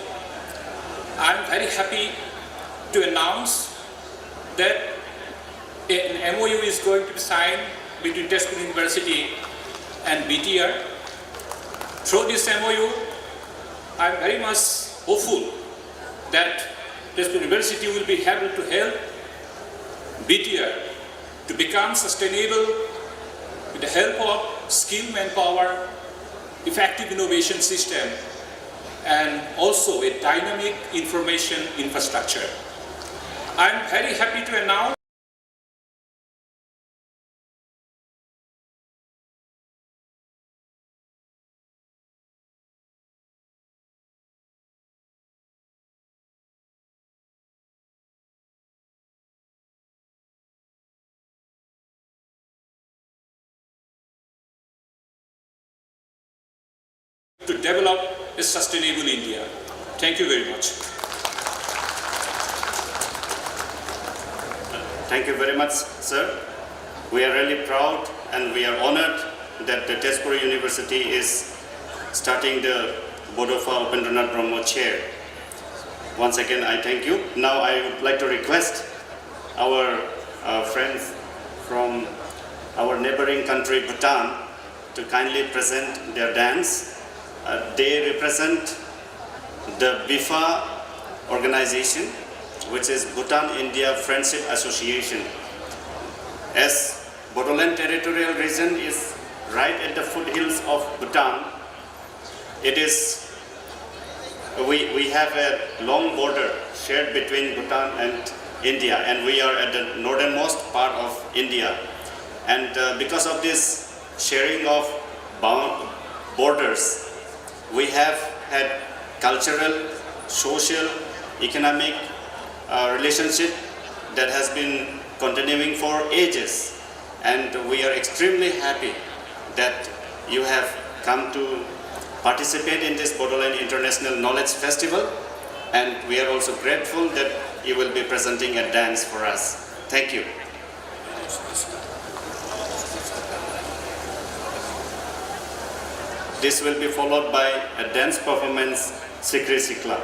I am very happy to announce that an MOU is going to be signed between Tezpur University and BTR. Through this MOU, I am very much hopeful that Tezpur University will be able to help BTR to become sustainable with the help of skilled manpower, effective innovation system, and also a dynamic information infrastructure. I am very happy to announce to develop a sustainable India. Thank you very much. Thank you very much, sir. We are really proud and we are honored that the Tezpur University is starting the Bodofa Upendranath Brahmo chair. Once again, I thank you. Now I would like to request our friends from our neighboring country, Bhutan, to kindly present their dance. They represent the BIFA organization, which is Bhutan India Friendship Association. As Bodoland territorial region is right at the foothills of Bhutan, it is, we have a long border shared between Bhutan and India, and we are at the northernmost part of India. And because of this sharing of borders, we have had cultural, social, economic relationship that has been continuing for ages, and we are extremely happy that you have come to participate in this Bodoland International Knowledge Festival, and we are also grateful that you will be presenting a dance for us. Thank you. This will be followed by a dance performance, Sikri Sikla.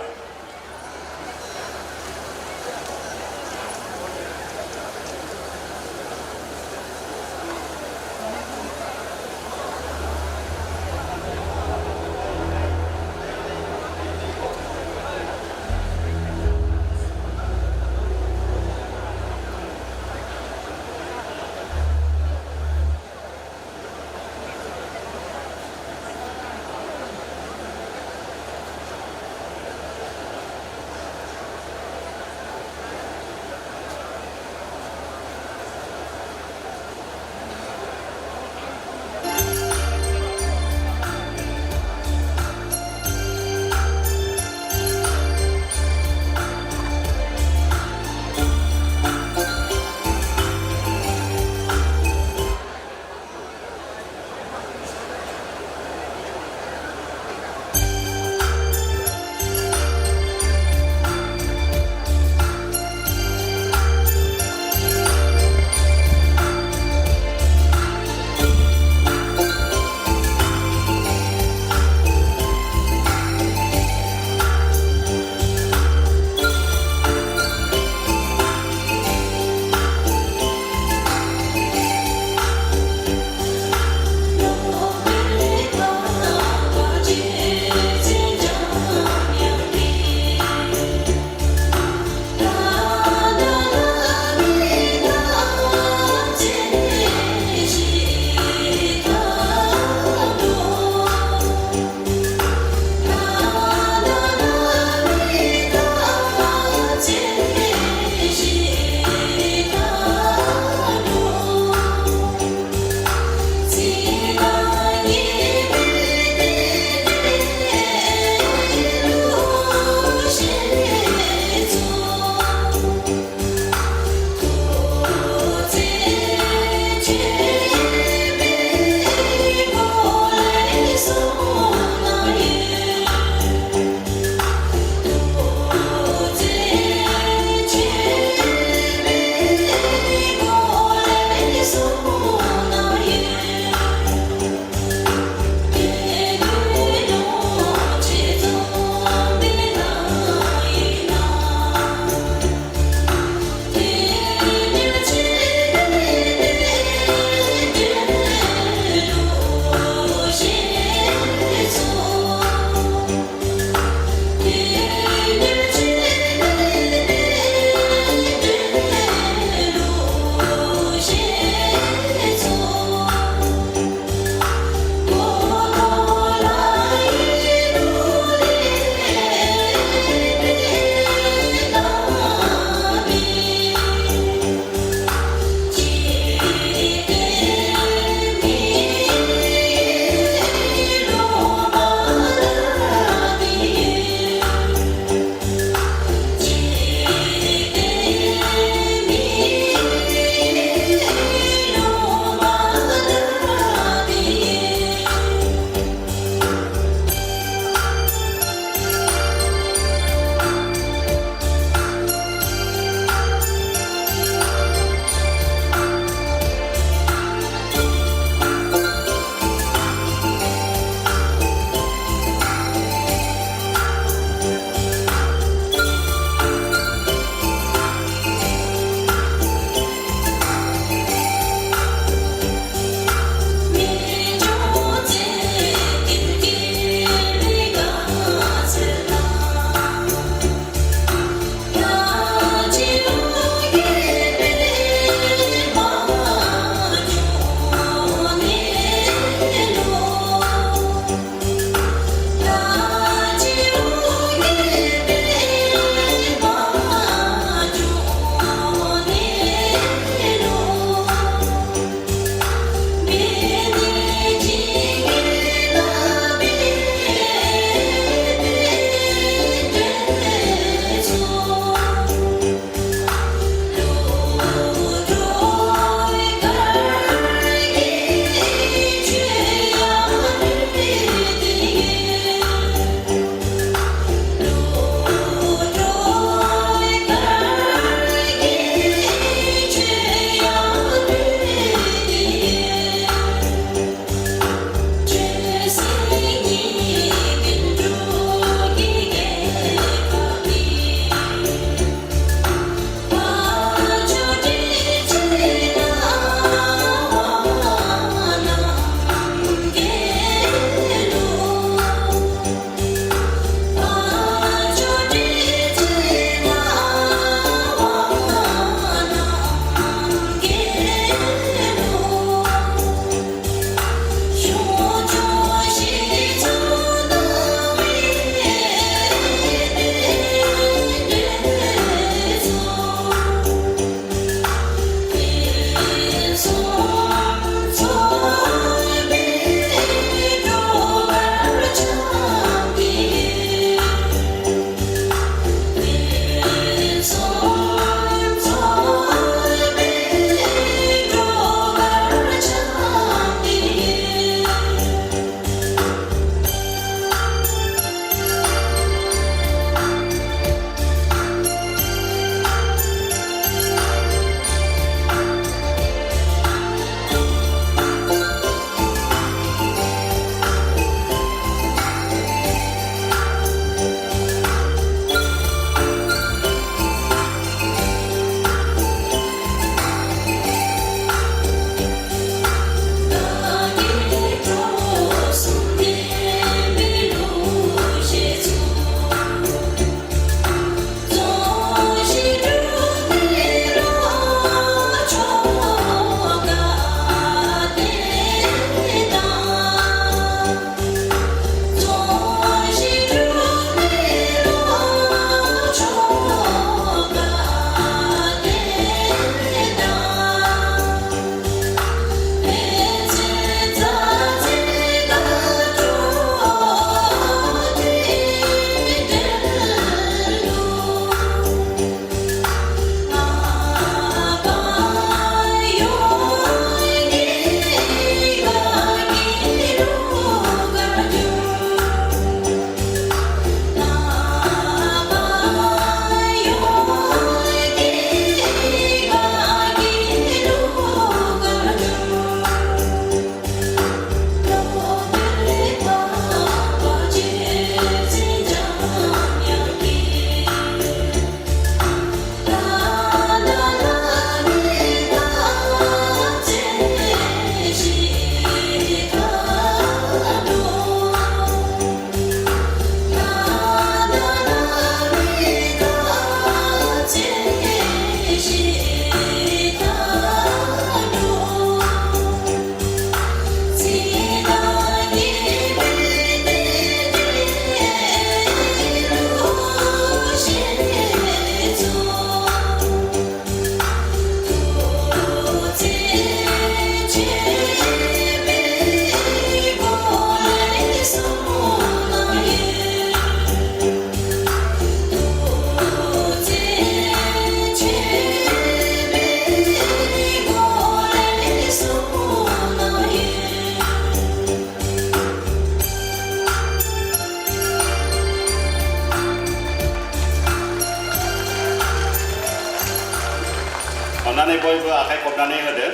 बानाय होदो.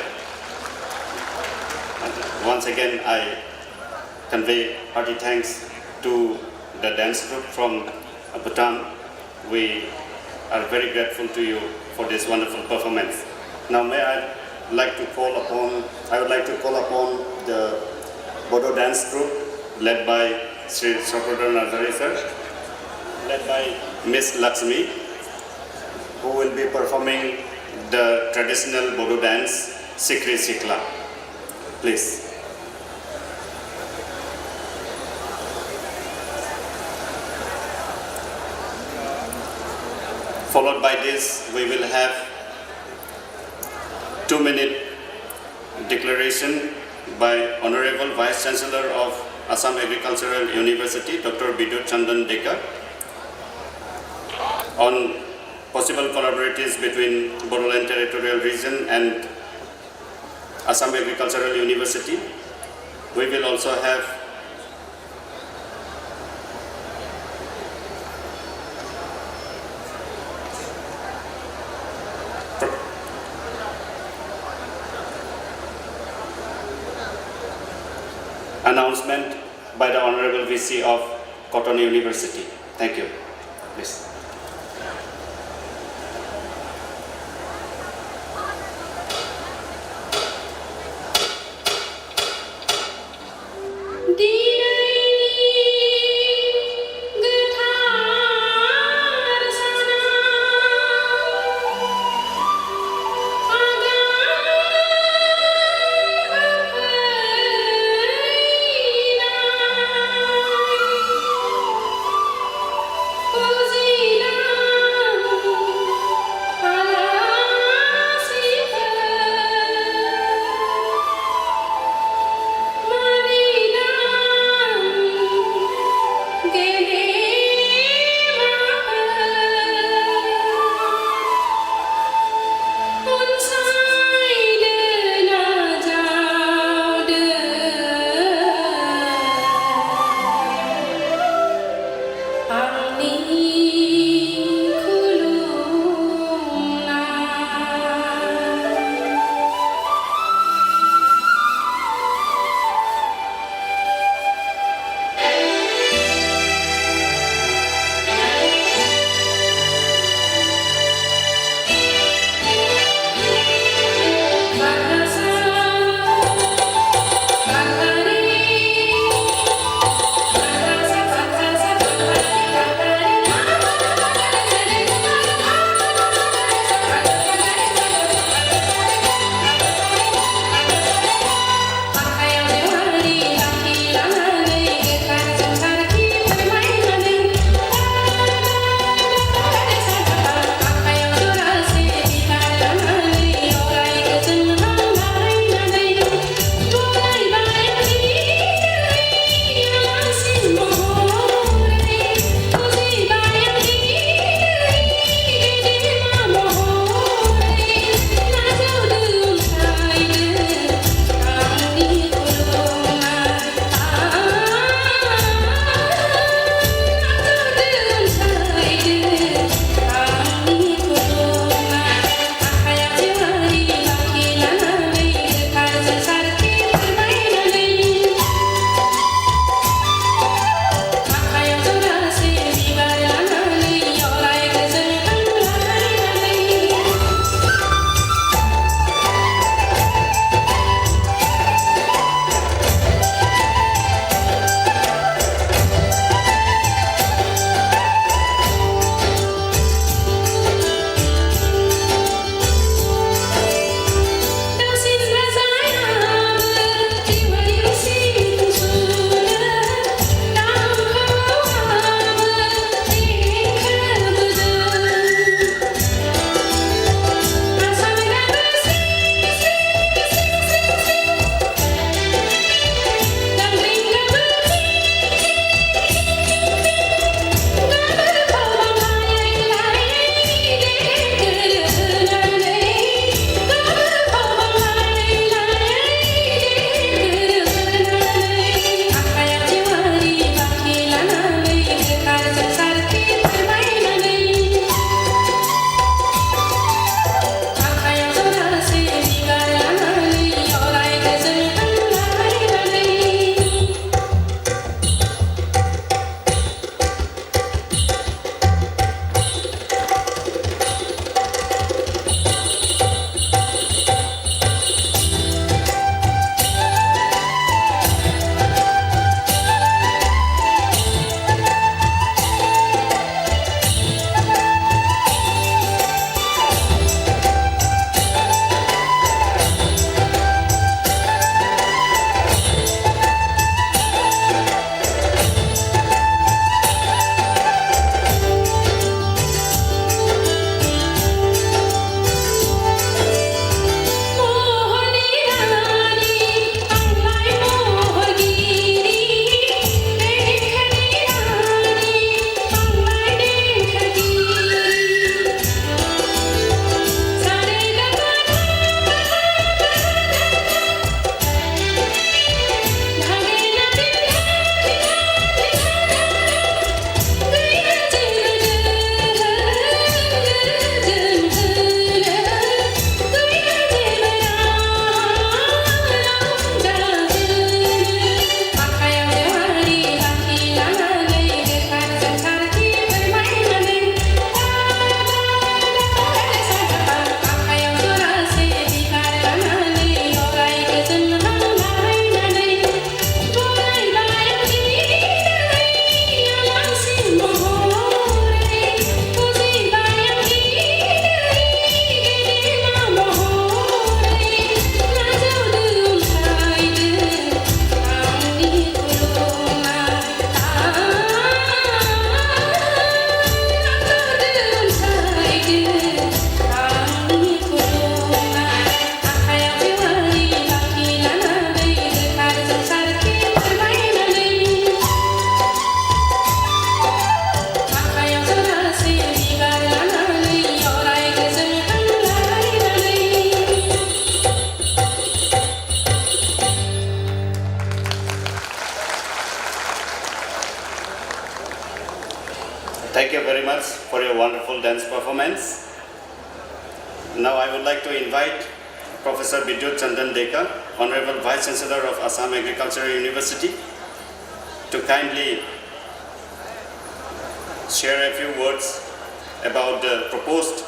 Once again, I convey hearty thanks to the dance group from Bhutan. We are very grateful to you for this wonderful performance. Now, I would like to call upon the Bodo dance group led by Sri Sokrodar Nazari sir, led by Miss Lakshmi, who will be performing the traditional Bodo dance, Sikri Sikla. Please. Followed by this, we will have 2-minute declaration by Honorable Vice Chancellor of Assam Agricultural University, Dr. Bidut Chandan Dekar, on possible collaborations between Bodoland Territorial Region and Assam Agricultural University. We will also have announcement by the Honorable VC of Cotton University. Thank you. Please. Cozy dance performance. Now I would like to invite Professor Bidyut Chandan Deka, Honorable Vice Chancellor of Assam Agricultural University, to kindly share a few words about the proposed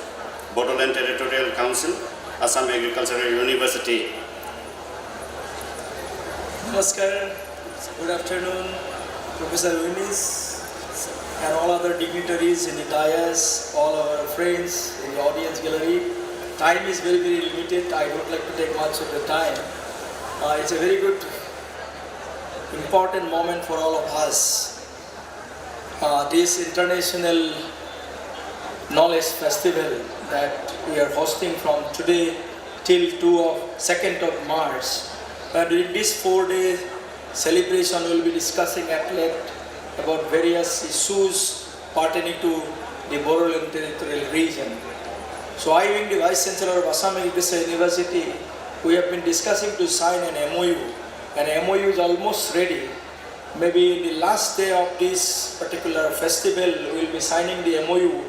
Bodoland Territorial Council, Assam Agricultural University. Namaskar, good afternoon, Professor Willis and all other dignitaries in the dais, all our friends in the audience gallery. Time is very, very limited. I don't like to take much of the time. It's a very good, important moment for all of us. This international knowledge festival that we are hosting from today till 2nd of March. During this 4-day celebration, we will be discussing at length about various issues pertaining to the Bodoland territorial region. So I, being the Vice Chancellor of Assam Agricultural University, we have been discussing to sign an MOU. An MOU is almost ready. Maybe in the last day of this particular festival, we will be signing the MOU,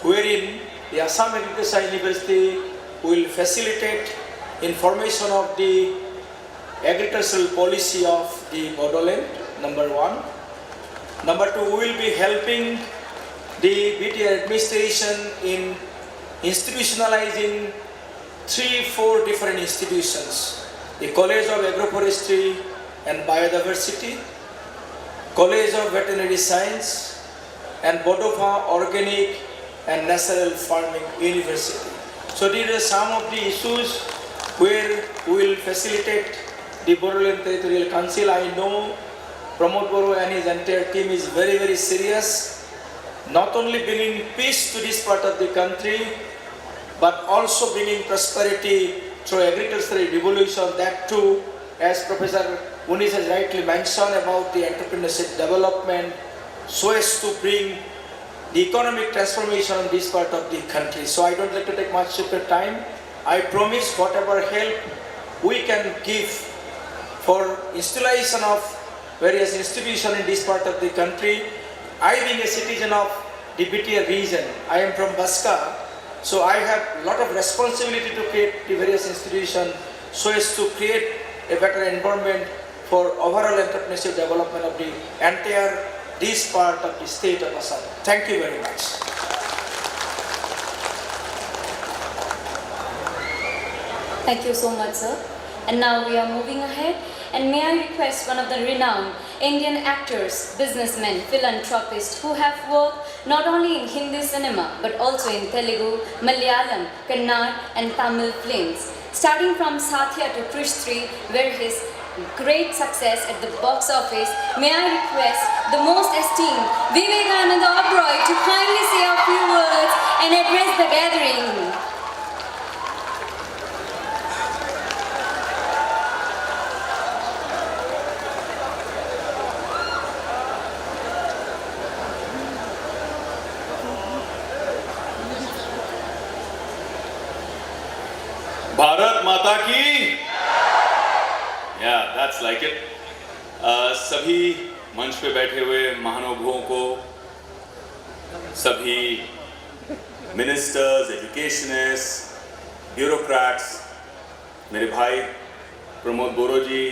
wherein the Assam Agricultural University will facilitate information of the agricultural policy of the Bodoland, number one. Number two, we will be helping the BT administration in institutionalizing 3-4 different institutions. The College of Agroforestry and Biodiversity, College of Veterinary Science, and Bodofa Organic and Natural Farming University. So these are some of the issues where we will facilitate the Bodoland Territorial Council. I know Pramod Boro and his entire team is very, very serious, not only bringing peace to this part of the country, but also bringing prosperity through agricultural revolution. That too, as Professor Unis has rightly mentioned about the entrepreneurship development, so as to bring the economic transformation in this part of the country. So I don't like to take much of your time. I promise whatever help we can give for installation of various institutions in this part of the country. I, being a citizen of the BTR region, I am from Baska, so I have a lot of responsibility to create the various institutions so as to create a better environment for overall entrepreneurship development of the entire this part of the state of Assam. Thank you very much. Thank you so much, sir. And now we are moving ahead. And may I request one of the renowned Indian actors, businessmen, philanthropists who have worked not only in Hindi cinema but also in Telugu, Malayalam, Kannada and Tamil films. Starting from Satya to Krish 3, where his great success at the box office, may I request the most esteemed Vivekananda Oberoi to kindly say a few words and address the gathering. Bharat माता की, that's like it. सभी मंच पे बैठे हुए महानुभावों को, सभी ministers, educationist, bureaucrats, मेरे भाई प्रमोद बोरो जी,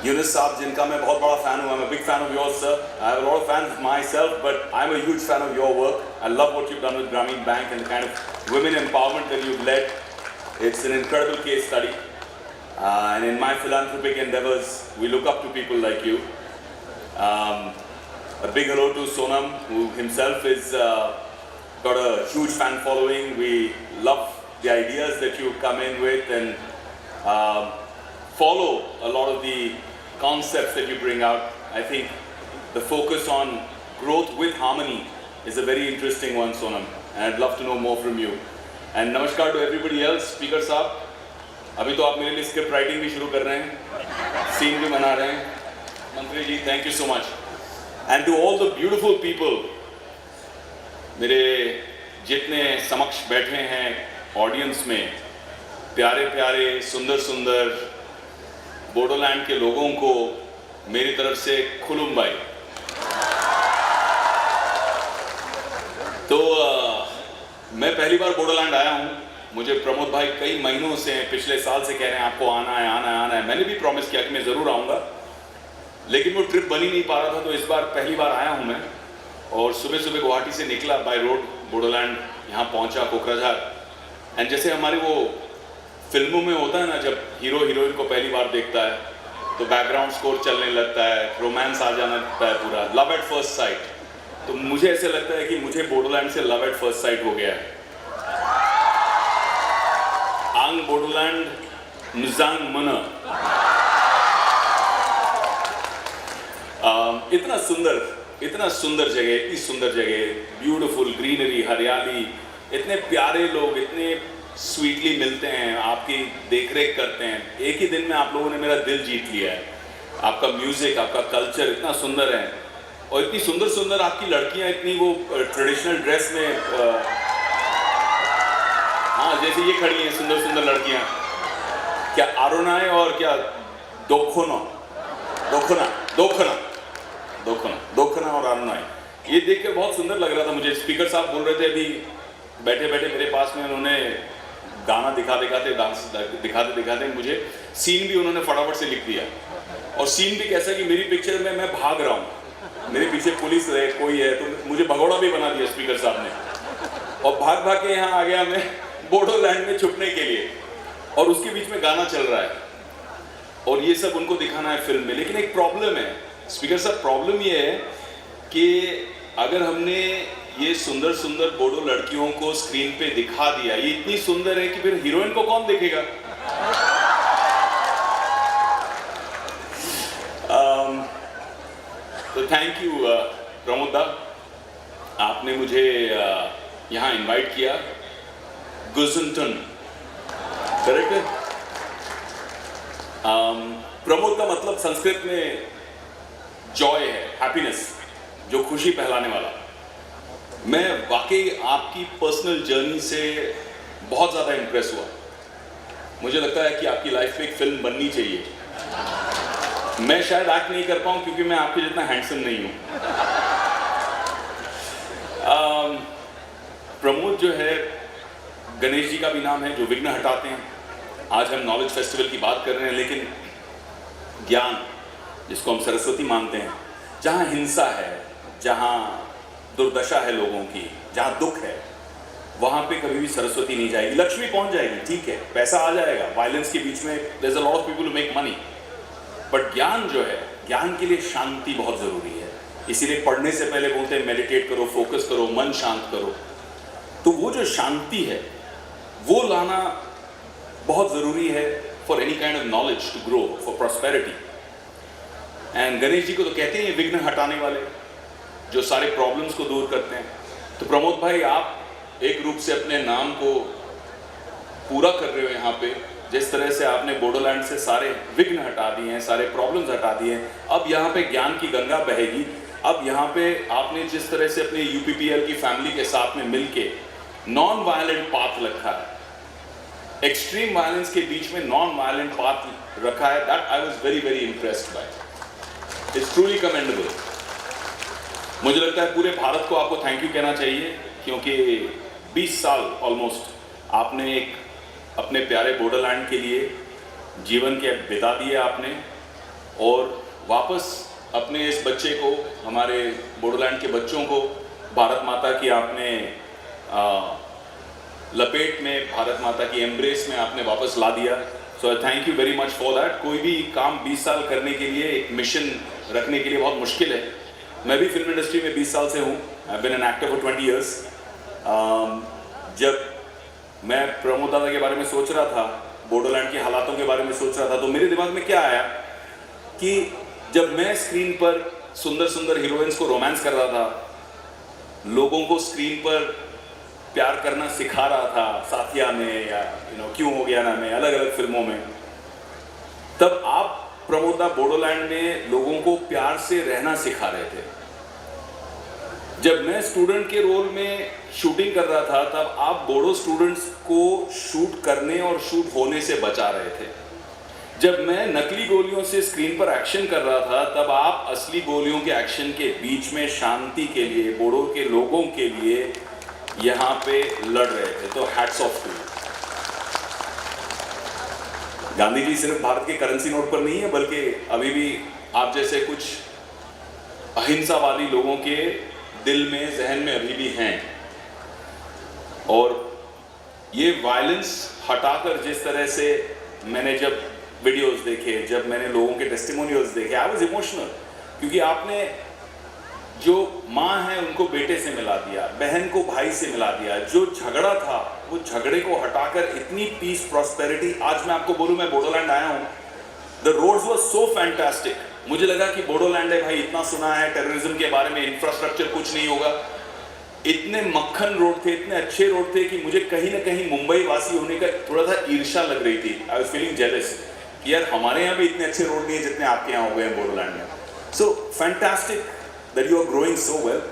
यूनुस साहब जिनका मैं बहुत बड़ा फैन हूँ. I'm a big fan of yours, sir. I have a lot of fans myself, but I'm a huge fan of your work. I love what you've done with Grameen Bank and the kind of women empowerment that you've led. It's an incredible case study. And in my philanthropic endeavors, we look up to people like you. A big hello to Sonam, who himself is got a huge fan following. We love the ideas that you come in with and follow a lot of the concepts that you bring out. I think the focus on growth with harmony is a very interesting one, Sonam, and I'd love to know more from you. And namaskar to everybody else. Speaker साहब, अभी तो आप मेरे लिए script writing भी शुरू कर रहे हैं, सीन भी बना रहे हैं. मंत्री जी, thank you so much. And to all the beautiful people, मेरे जितने समक्ष बैठे हैं ऑडियंस में, प्यारे प्यारे सुंदर सुंदर बोडोलैंड के लोगों को मेरी तरफ से खुलुमबाई. तो मैं पहली बार बोडोलैंड आया हूँ। मुझे प्रमोद भाई कई महीनों से, पिछले साल से कह रहे हैं आपको आना है आना है आना है। मैंने भी प्रॉमिस किया कि मैं ज़रूर आऊँगा, लेकिन वो ट्रिप बन ही नहीं पा रहा था। तो इस बार पहली बार आया हूँ मैं, और सुबह सुबह गुवाहाटी से निकला बाय रोड बोडोलैंड, यहाँ पहुँचा कोकराझार। एंड जैसे हमारे वो फिल्मों में होता है ना, जब हीरो हीरोइन को पहली बार देखता है तो बैकग्राउंड स्कोर चलने लगता है, रोमांस आ जाना लगता है, पूरा लव एट फर्स्ट साइट। तो मुझे ऐसे लगता है कि मुझे बोडोलैंड से लव एट फर्स्ट साइट हो गया है। आंग बोडोलैंड निजांग मना, इतना सुंदर जगह, इतनी सुंदर जगह, ब्यूटीफुल ग्रीनरी, हरियाली, इतने प्यारे लोग, इतने स्वीटली मिलते हैं, आपकी देखरेख करते हैं। एक ही दिन में आप लोगों ने मेरा दिल जीत लिया है। आपका म्यूजिक, आपका कल्चर इतना सुंदर है, और इतनी सुंदर सुंदर आपकी लड़कियां, इतनी वो ट्रेडिशनल ड्रेस में, हाँ जैसे ये खड़ी हैं सुंदर सुंदर लड़कियां, क्या आरोनाएं और क्या दोखना और आरोनाएं, ये देख कर बहुत सुंदर लग रहा था मुझे। स्पीकर साहब बोल रहे थे अभी बैठे बैठे मेरे पास में, उन्होंने गाना दिखाते दिखाते मुझे सीन भी उन्होंने फटाफट से लिख दिया। और सीन भी कैसा कि मेरी पिक्चर में मैं भाग रहा हूँ, मेरे पीछे पुलिस है, कोई है, तो मुझे भगोड़ा भी बना दिया स्पीकर साहब ने, और भाग भाग के यहाँ आ गया मैं बोडोलैंड में छुपने के लिए, और उसके बीच में गाना चल रहा है, और ये सब उनको दिखाना है फिल्म में। लेकिन एक प्रॉब्लम है स्पीकर साहब, प्रॉब्लम ये है कि अगर हमने ये सुंदर सुंदर बोडो लड़कियों को स्क्रीन पे दिखा दिया, ये इतनी सुंदर है कि फिर हीरोइन को कौन देखेगा? तो थैंक यू प्रमोद दा, आपने मुझे यहाँ इनवाइट किया। गुजनटन, करेक्ट है? प्रमोद का मतलब संस्कृत में जॉय है, हैप्पीनेस, जो खुशी फैलाने वाला। मैं वाकई आपकी पर्सनल जर्नी से बहुत ज़्यादा इम्प्रेस हुआ। मुझे लगता है कि आपकी लाइफ में एक फिल्म बननी चाहिए। मैं शायद एक्ट नहीं कर पाऊँ क्योंकि मैं आपके जितना हैंडसम नहीं हूँ। प्रमोद जो है, गणेश जी का भी नाम है जो विघ्न हटाते हैं। आज हम नॉलेज फेस्टिवल की बात कर रहे हैं, लेकिन ज्ञान, जिसको हम सरस्वती मानते हैं, जहाँ हिंसा है, जहाँ दुर्दशा है लोगों की, जहाँ दुख है, वहाँ पे कभी भी सरस्वती नहीं जाएगी। लक्ष्मी पहुँच जाएगी, ठीक है, पैसा आ जाएगा, वायलेंस के बीच में there is a lot of people who make money, but ज्ञान जो है, ज्ञान के लिए शांति बहुत ज़रूरी है। इसीलिए पढ़ने से पहले बोलते हैं मेडिटेट करो, फोकस करो, मन शांत करो। तो वो जो शांति है वो लाना बहुत ज़रूरी है for any kind of knowledge to grow, for prosperity. And Ganesh ji को तो कहते हैं विघ्न हटाने वाले, जो सारे प्रॉब्लम्स को दूर करते हैं। तो प्रमोद भाई, आप एक रूप से अपने नाम को पूरा कर रहे हो यहाँ पे। जिस तरह से आपने बोडोलैंड से सारे विघ्न हटा दिए हैं, सारे प्रॉब्लम्स हटा दिए हैं, अब यहाँ पे ज्ञान की गंगा बहेगी। अब यहाँ पे आपने जिस तरह से अपने यूपीपीएल की फैमिली के साथ में मिलके नॉन वायलेंट पाथ रखा है, एक्सट्रीम वायलेंस के बीच में नॉन वायलेंट पाथ रखा है, that I was very very impressed by. It's truly commendable. मुझे लगता है पूरे भारत को आपको थैंक यू कहना चाहिए, क्योंकि 20 साल ऑलमोस्ट आपने एक अपने प्यारे बोडोलैंड के लिए जीवन के बिता दिए आपने, और वापस अपने इस बच्चे को, हमारे बोडोलैंड के बच्चों को भारत माता की आपने लपेट में, भारत माता की एम्ब्रेस में आपने वापस ला दिया। So thank you very much for that. कोई भी काम 20 साल करने के लिए, एक मिशन रखने के लिए बहुत मुश्किल है। मैं भी फिल्म इंडस्ट्री में 20 साल से हूँ, I have been an actor for 20 years। जब मैं प्रमोद दादा के बारे में सोच रहा था, बोडोलैंड के हालातों के बारे में सोच रहा था, तो मेरे दिमाग में क्या आया कि जब मैं स्क्रीन पर सुंदर सुंदर हीरोइंस को रोमांस कर रहा था, लोगों को स्क्रीन पर प्यार करना सिखा रहा था, साथिया में या क्यों हो गया ना में, अलग अलग फिल्मों में, तब आप प्रमोद दा बोडोलैंड में लोगों को प्यार से रहना सिखा रहे थे। जब मैं स्टूडेंट के रोल में शूटिंग कर रहा था, तब आप बोडो स्टूडेंट्स को शूट करने और शूट होने से बचा रहे थे। जब मैं नकली गोलियों से स्क्रीन पर एक्शन कर रहा था, तब आप असली गोलियों के एक्शन के बीच में शांति के लिए, बोडो के लोगों के लिए यहाँ पे लड़ रहे थे, तो hats off to. Gandhi ji सिर्फ भारत के करेंसी नोट पर नहीं है, बल्कि अभी भी आप जैसे कुछ अहिंसावादी लोगों के दिल में, जहन में अभी भी हैं। और ये वायलेंस हटाकर जिस तरह से मैंने जब वीडियोस देखे, जब मैंने लोगों के टेस्टिमोनियल्स देखे, आई वाज इमोशनल, क्योंकि आपने जो माँ है उनको बेटे से मिला दिया, बहन को भाई से मिला दिया, जो झगड़ा था वो झगड़े को हटाकर इतनी पीस, प्रॉस्पेरिटी। आज मैं आपको बोलूँ, मैं बोडोलैंड आया हूँ, the roads were so fantastic. मुझे लगा कि बोडोलैंड है भाई, इतना सुना है टेररिज्म के बारे में, इंफ्रास्ट्रक्चर कुछ नहीं होगा। इतने मक्खन रोड थे, इतने अच्छे रोड थे कि मुझे कहीं ना कहीं मुंबई वासी होने का थोड़ा सा ईर्ष्या लग रही थी। आई वाज फीलिंग जेलस कि यार हमारे यहाँ भी इतने अच्छे रोड नहीं है जितने आपके यहाँ हो गए हैं बोडोलैंड में। So fantastic that you are growing so well.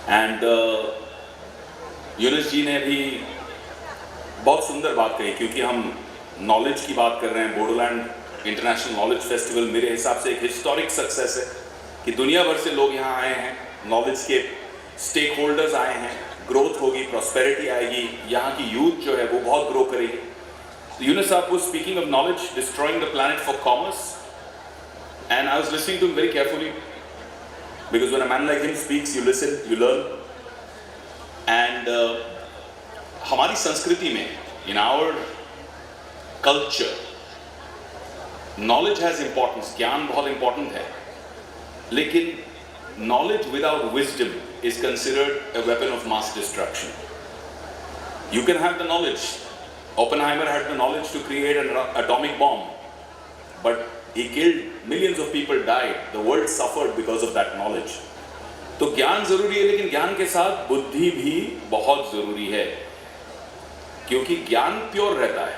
And Yunus ji ने भी बहुत सुंदर बात कही, क्योंकि हम नॉलेज की बात कर रहे हैं। बोडोलैंड इंटरनेशनल नॉलेज फेस्टिवल मेरे हिसाब से एक हिस्टोरिक सक्सेस है कि दुनिया भर से लोग यहाँ आए हैं, नॉलेज के स्टेक होल्डर्स आए हैं, ग्रोथ होगी, प्रॉस्पेरिटी आएगी, यहाँ की यूथ जो है वो बहुत ग्रो करेगी। यूनुस साहब was speaking of knowledge destroying the planet for commerce, and I was listening to him very carefully, because when a man like him speaks, you listen, you learn. And हमारी संस्कृति में, in our culture, knowledge has importance, ज्ञान बहुत important है, लेकिन knowledge without wisdom is considered a weapon of mass destruction. You can have the knowledge. Oppenheimer had the knowledge to create an atomic bomb, but he killed millions of people, died. The world suffered because of that knowledge. तो ज्ञान जरूरी है, लेकिन ज्ञान के साथ बुद्धि भी बहुत जरूरी है, क्योंकि ज्ञान प्योर रहता है,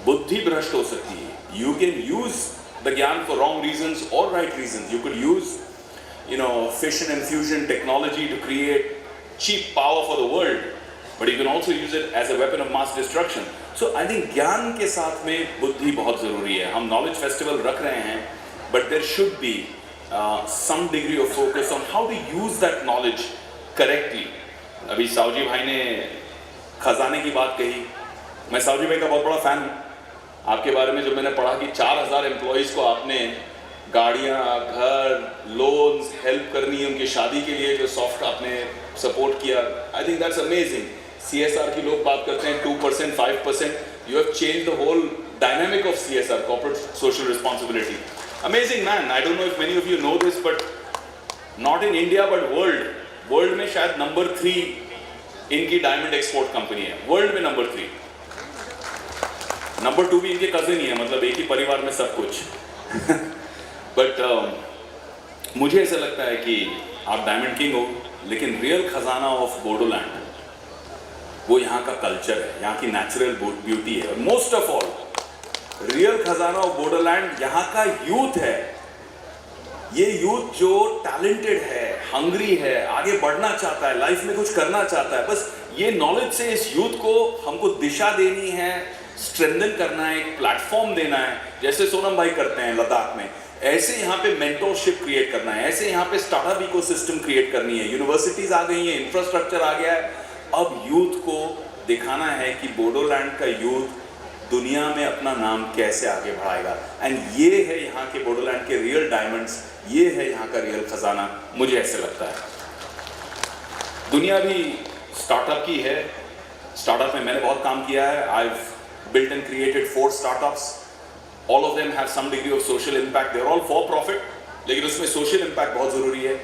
बुद्धि भ्रष्ट हो सकती है. You can use the ज्ञान for wrong reasons or right reasons. You could use, fission and fusion technology to create cheap power for the world, but you can also use it as a weapon of mass destruction. So I think ज्ञान के साथ में बुद्धि बहुत जरूरी है. हम knowledge festival रख रहे हैं, but there should be some degree of focus on how to use that knowledge correctly. अभी सावजी भाई ने खजाने की बात कही. मैं सावजी भाई का बहुत बड़ा फैन हूँ. आपके बारे में जब मैंने पढ़ा कि 4000 एम्प्लॉयज़ को आपने गाड़ियाँ, घर, लोन्स, हेल्प करनी है उनकी शादी के लिए, जो सॉफ्ट आपने सपोर्ट किया, I think that's amazing. CSR की लोग बात करते हैं 2%, 5%. You have changed the whole dynamic of CSR, corporate social responsibility. Amazing man. I don't know if many of you know this, but not in India but world में शायद number 3 इनकी diamond export company है, world में number 3. Number 2 भी इनके cousin ही है, मतलब एक ही परिवार में सब कुछ. बट मुझे ऐसा लगता है कि आप डायमंड किंग हो, लेकिन रियल खजाना ऑफ बोडोलैंड वो यहाँ का कल्चर है, यहाँ की नेचुरल ब्यूटी है. और मोस्ट ऑफ ऑल रियल खजाना ऑफ बोडोलैंड यहाँ का यूथ है. ये यूथ जो टैलेंटेड है, हंग्री है, आगे बढ़ना चाहता है, लाइफ में कुछ करना चाहता है. बस ये नॉलेज से इस यूथ को हमको दिशा देनी है, स्ट्रेंथन करना है, एक प्लेटफॉर्म देना है, जैसे सोनम भाई करते हैं लद्दाख में. ऐसे यहाँ पे मेंटरशिप क्रिएट करना है, ऐसे यहाँ पे स्टार्टअप इकोसिस्टम क्रिएट करनी है. यूनिवर्सिटीज आ गई हैं, इंफ्रास्ट्रक्चर आ गया है. अब यूथ को दिखाना है कि बोडोलैंड का यूथ दुनिया में अपना नाम कैसे आगे बढ़ाएगा. एंड ये है यहाँ के बोडोलैंड के रियल डायमंड्स, ये है यहाँ का रियल खजाना, मुझे ऐसे लगता है. दुनिया भी स्टार्टअप की है. स्टार्टअप में मैंने बहुत काम किया है. I've built and created 4 startups. All of them have some degree of social impact. They're all for profit, लेकिन उसमें social impact बहुत ज़रूरी है.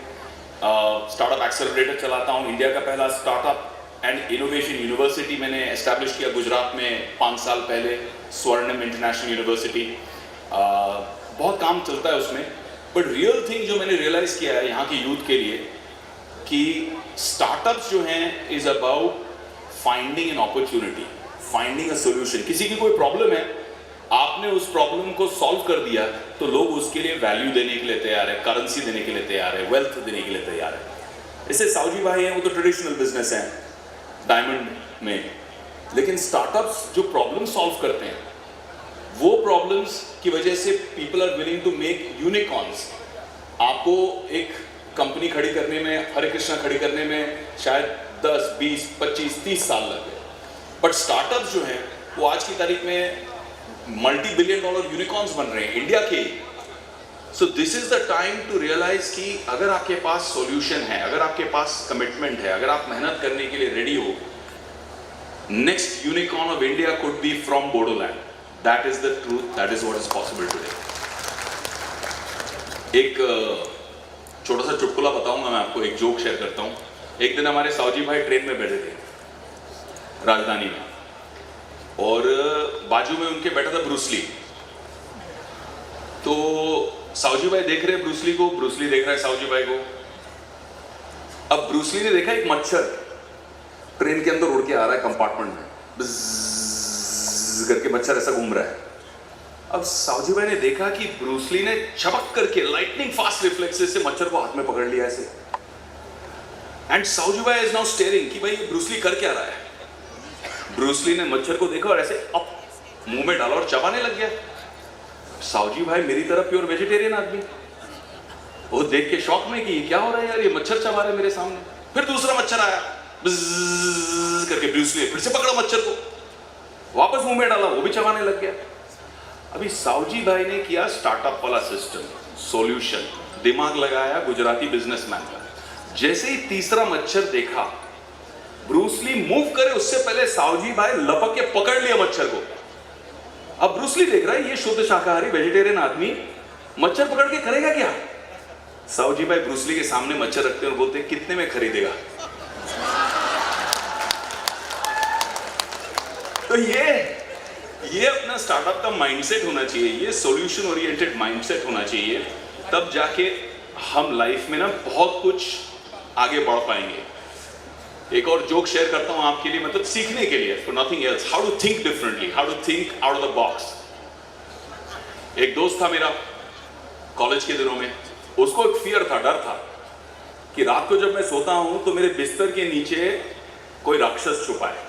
स्टार्टअप एक्सेलरेटर चलाता हूँ. इंडिया का पहला स्टार्टअप एंड इनोवेशन यूनिवर्सिटी मैंने एस्टैब्लिश किया गुजरात में 5 साल पहले, स्वर्णम इंटरनेशनल यूनिवर्सिटी. बहुत काम चलता है उसमें. बट रियल थिंग जो मैंने रियलाइज़ किया है यहाँ की यूथ के लिए, कि स्टार्टअप्स जो हैं is about finding an opportunity, finding a solution. किसी की कोई प्रॉब्लम है, आपने उस प्रॉब्लम को सॉल्व कर दिया, तो लोग उसके लिए वैल्यू देने के लिए तैयार है, करेंसी देने के लिए तैयार है, वेल्थ देने के लिए तैयार है. जैसे सावजी भाई हैं, वो तो ट्रेडिशनल बिजनेस हैं डायमंड में, लेकिन स्टार्टअप्स जो प्रॉब्लम सॉल्व करते हैं, वो प्रॉब्लम्स की वजह से people are willing to make unicorns. आपको एक कंपनी खड़ी करने में, हरे कृष्णा खड़ी करने में शायद 10, 20, 25, 30 साल लग गए। बट स्टार्टअप जो हैं वो आज की तारीख में मल्टी बिलियन डॉलर यूनिकॉर्न्स बन रहे हैं इंडिया के। So this is the time to realise कि अगर आपके पास सॉल्यूशन है, अगर आपके पास कमिटमेंट है, अगर आप मेहनत करने के लिए रेडी हो, next unicorn of India could be from Bodoland. That is the truth, that is what is possible today. एक छोटा सा चुटकुला बताऊंगा मैं आपको, एक जोक शेयर करता हूं। एक दिन हमारे सावजी भाई ट्रेन में बैठे थे राजधानी में, और बाजू में उनके बैठा था ब्रूसली। तो सावजी भाई देख रहे हैं ब्रूसली को, ब्रूसली देख रहा है सावजी भाई को। अब ब्रूसली ने देखा एक मच्छर ट्रेन के अंदर उड़ के आ रहा है कंपार्टमेंट में, बिज़्ज़ करके मच्छर ऐसा घूम रहा है। अब सावजी भाई ने देखा कि ब्रूसली ने झपक करके लाइटनिंग फास्ट रिफ्लेक्सेस से मच्छर को हाथ में पकड़ लिया ऐसे। एंड सावजी भाई इज नाउ स्टेयरिंग कि भाई ब्रूसली कर क्या रहा है। ब्रूसली ने मच्छर को देखा और ऐसे अप मुंह में डाला और चबाने लग गया। सावजी भाई मेरी तरफ प्योर वेजिटेरियन आदमी, वो देख के शौक में कि ये क्या हो रहा है यार, ये मच्छर चबा रहे मेरे सामने। फिर दूसरा मच्छर आया, बिज़्ज़ करके ब्रूसली फिर से पकड़ा मच्छर को, वापस मुंह में डाला, वो भी चबाने लग गया। अभी सावजी भाई ने किया स्टार्टअप वाला सिस्टम, सॉल्यूशन, दिमाग लगाया गुजराती बिजनेसमैन का। जैसे ही तीसरा मच्छर देखा, ब्रूसली मूव करे उससे पहले सावजी भाई लपक के पकड़ लिया मच्छर को। अब ब्रूसली देख रहा है ये शुद्ध शाकाहारी वेजिटेरियन आदमी मच्छर पकड़ के करेगा क्या। सावजी भाई ब्रूसली के सामने मच्छर रखते हैं और बोलते हैं कितने में खरीदेगा। तो ये अपना स्टार्टअप का माइंडसेट होना चाहिए, ये सॉल्यूशन ओरिएंटेड माइंडसेट होना चाहिए, तब जाके हम लाइफ में ना बहुत कुछ आगे बढ़ पाएंगे। एक और जोक शेयर करता हूं आपके लिए, मतलब सीखने के लिए, for nothing else, how to think differently, how to think out of the box. एक दोस्त था मेरा कॉलेज के दिनों में, उसको एक फियर था, डर था कि रात को जब मैं सोता हूं तो मेरे बिस्तर के नीचे कोई राक्षस छुपा है,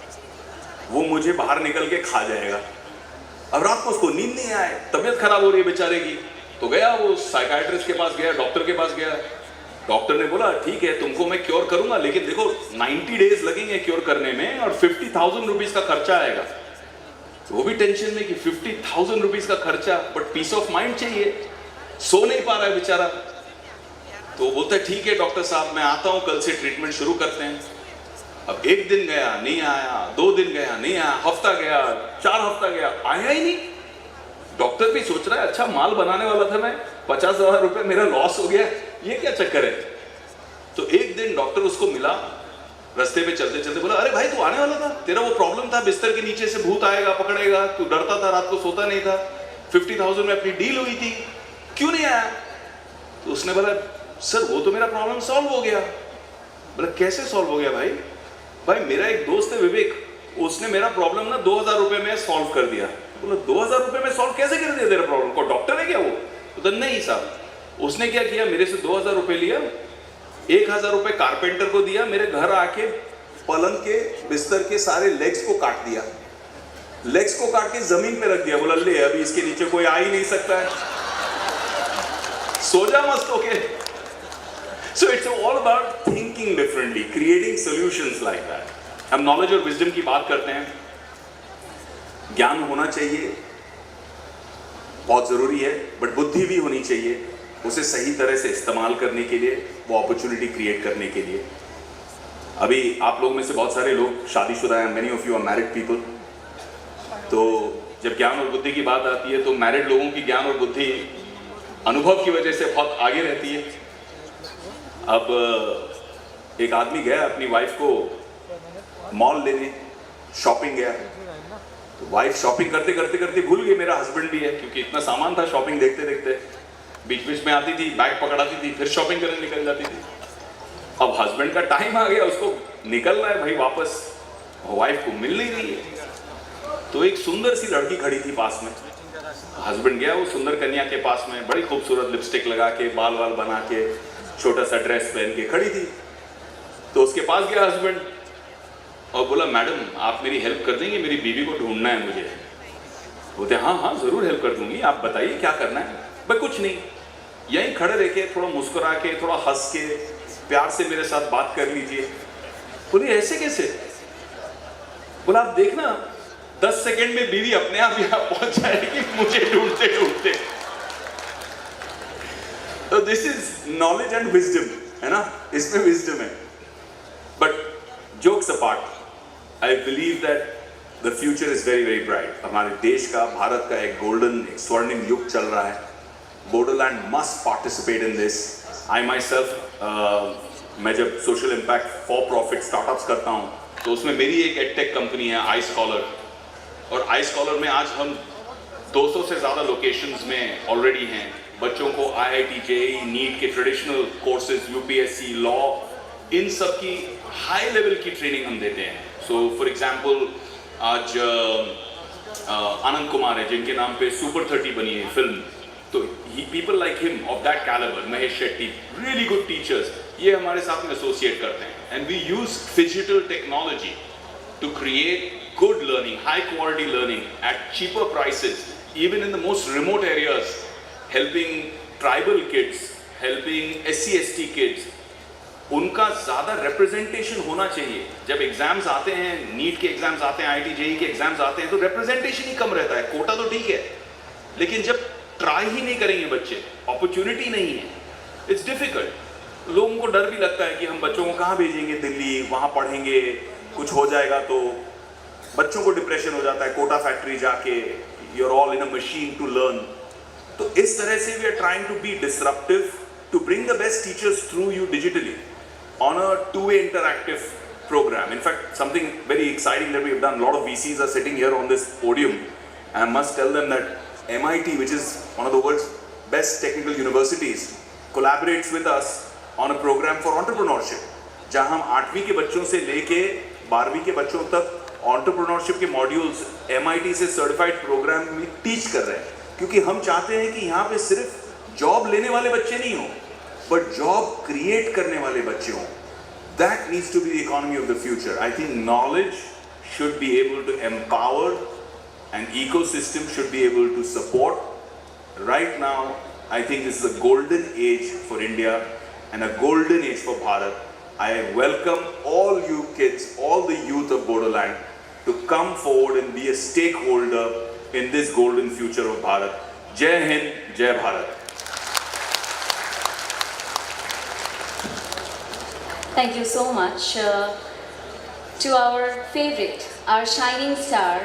वो मुझे बाहर निकल के खा जाएगा। अब रात को उसको नींद नहीं आए, तबीयत खराब हो रही है बेचारे की, तो गया वो साइकाइट्रिस्ट के पास गया, डॉक्टर के पास गया। डॉक्टर ने बोला ठीक है तुमको मैं क्योर करूंगा, लेकिन देखो 90 डेज लगेंगे क्योर करने में और 50,000 रुपीज का खर्चा आएगा। तो वो भी टेंशन में कि 50,000 रुपीज का खर्चा, बट पीस ऑफ माइंड चाहिए, सो नहीं पा रहा है बेचारा। तो बोलता है ठीक है डॉक्टर साहब मैं आता हूं, कल से ट्रीटमेंट शुरू करते हैं। अब एक दिन गया नहीं आया, 2 दिन गया नहीं आया, हफ्ता गया, 4 हफ्ता गया, आया ही नहीं। डॉक्टर भी सोच रहा है अच्छा माल बनाने वाला था मैं, 50,000 रुपए मेरा लॉस हो गया, ये क्या चक्कर है। तो एक दिन डॉक्टर उसको मिला, रास्ते पे चलते चलते बोला अरे भाई तू आने वाला था, तेरा वो प्रॉब्लम था बिस्तर के नीचे से भूत आएगा पकड़ेगा, तू डरता था, रात को सोता नहीं था, 50,000 में अपनी डील हुई थी, क्यों नहीं आया। तो उसने बोला सर वो तो मेरा प्रॉब्लम सॉल्व हो गया। बोला कैसे सॉल्व हो गया भाई। भाई मेरा एक दोस्त है विवेक, उसने मेरा प्रॉब्लम ना 2,000 रुपए में सॉल्व कर दिया। बोला 2,000 रुपए में सॉल्व कैसे कर दिया तेरा प्रॉब्लम, को डॉक्टर है क्या वो। तो नहीं साहब, उसने क्या किया मेरे से 2,000 रुपए लिया, 1,000 रुपए कारपेंटर को दिया, मेरे घर आके पलंग के बिस्तर के सारे लेग्स को काट दिया, लेग्स को काट के जमीन पे रख दिया। बोला ले अभी इसके नीचे कोई आ ही नहीं सकता है, सो जा मस्त होके। So it's all about thinking differently, creating solutions like that. हम नॉलेज और विजडम की बात करते हैं, ज्ञान होना चाहिए, बहुत जरूरी है, बट बुद्धि भी होनी चाहिए उसे सही तरह से इस्तेमाल करने के लिए, वो अपॉर्चुनिटी क्रिएट करने के लिए। अभी आप लोग में से बहुत सारे लोग शादीशुदा हैं, many of you are married people। तो जब ज्ञान और बुद्धि की बात आती है तो मैरिड लोगों की ज्ञान और बुद्धि अनुभव की वजह से बहुत आगे रहती है। अब एक आदमी गया अपनी वाइफ को मॉल लेने, शॉपिंग गया, तो वाइफ शॉपिंग करते करते करते भूल गई मेरा हस्बैंड भी है, क्योंकि इतना सामान था शॉपिंग देखते देखते, बीच बीच में आती थी, बैग पकड़ाती थी, फिर शॉपिंग करने निकल जाती थी। अब हस्बैंड का टाइम आ गया, उसको निकलना है भाई वापस, वाइफ को मिल नहीं रही है। तो एक सुंदर सी लड़की खड़ी थी पास में, हस्बैंड गया वो सुंदर कन्या के पास में, बड़ी खूबसूरत लिपस्टिक लगा के, बाल वाल बना के, छोटा सा ड्रेस पहन के खड़ी थी। तो उसके पास गया हस्बैंड और बोला मैडम आप मेरी हेल्प कर देंगे, मेरी बीवी को ढूंढना है मुझे। बोलते हाँ हाँ जरूर हेल्प कर दूंगी, आप बताइए क्या करना है। भाई कुछ नहीं, यहीं खड़े रह के थोड़ा मुस्कुरा के थोड़ा हंस के प्यार से मेरे साथ बात कर लीजिए। बोले ऐसे कैसे? बोला आप देखना 10 सेकंड में बीवी अपने आप यहाँ पहुंच जाएगी मुझे ढूंढते ढूंढते। तो this is knowledge and wisdom, है ना, इसमें विजडम है। But jokes apart, I believe that the future is very very bright. हमारे देश का, भारत का एक गोल्डन, एक स्वर्णिम युग चल रहा है। Bodoland must participate in this. I my self, मैं जब social impact for profit startups करता हूँ तो उसमें मेरी एक एडटेक कंपनी है आई स्कॉलर, और आई स्कॉलर में आज हम 200 से ज़्यादा लोकेशंस में ऑलरेडी हैं। बच्चों को IIT, JEE, नीट के ट्रेडिशनल कोर्सेज, UPSC, लॉ, इन सब की हाई लेवल की ट्रेनिंग हम देते हैं। सो फॉर एग्जांपल आज आनंद कुमार है जिनके नाम पे सुपर 30 बनी है फिल्म, तो people like him of that calibre, Mahesh Shetty, really good teachers, ये हमारे साथ में एसोसिएट करते हैं। And we use digital technology to create good learning, high quality learning at cheaper prices, even in the most remote areas, helping tribal kids, helping SC/ST kids. उनका ज़्यादा representation होना चाहिए। जब एग्जाम्स आते हैं, नीट के एग्जाम्स आते हैं, IIT JEE के एग्जाम्स आते हैं, तो representation ही कम रहता है। कोटा तो ठीक है, लेकिन जब ट्राई ही नहीं करेंगे बच्चे, अपॉर्चुनिटी नहीं है, इट्स डिफिकल्ट। लोगों को डर भी लगता है कि हम बच्चों को कहाँ भेजेंगे, दिल्ली, वहाँ पढ़ेंगे, कुछ हो जाएगा तो बच्चों को डिप्रेशन हो जाता है, कोटा फैक्ट्री जाके, you are all in a machine to learn. तो इस तरह से we are trying to be disruptive, to bring the best teachers through you digitally on a two-way interactive program. In fact, something very exciting that we have done, a lot of VCs are sitting here on this podium, and I must tell them that MIT, which is one of the world's best technical universities, collaborates with us on a program for entrepreneurship, जहाँ हम 8वीं के बच्चों से लेके 12वीं के बच्चों तक एंटरप्रेन्योरशिप के मॉड्यूल्स MIT से सर्टिफाइड प्रोग्राम में टीच कर रहे हैं, क्योंकि हम चाहते हैं कि यहाँ पे सिर्फ जॉब लेने वाले बच्चे नहीं हो, बट जॉब क्रिएट करने वाले बच्चे हों। That needs to be the economy of the future. I think knowledge should be able to empower and ecosystem should be able to support. Right now I think this is a golden age for India and a golden age for Bharat. I welcome all you kids, all the youth of Bodoland to come forward and be a stakeholder in this golden future of Bharat. Jai Hind, Jai Bharat. Thank you so much to our favorite, our shining star,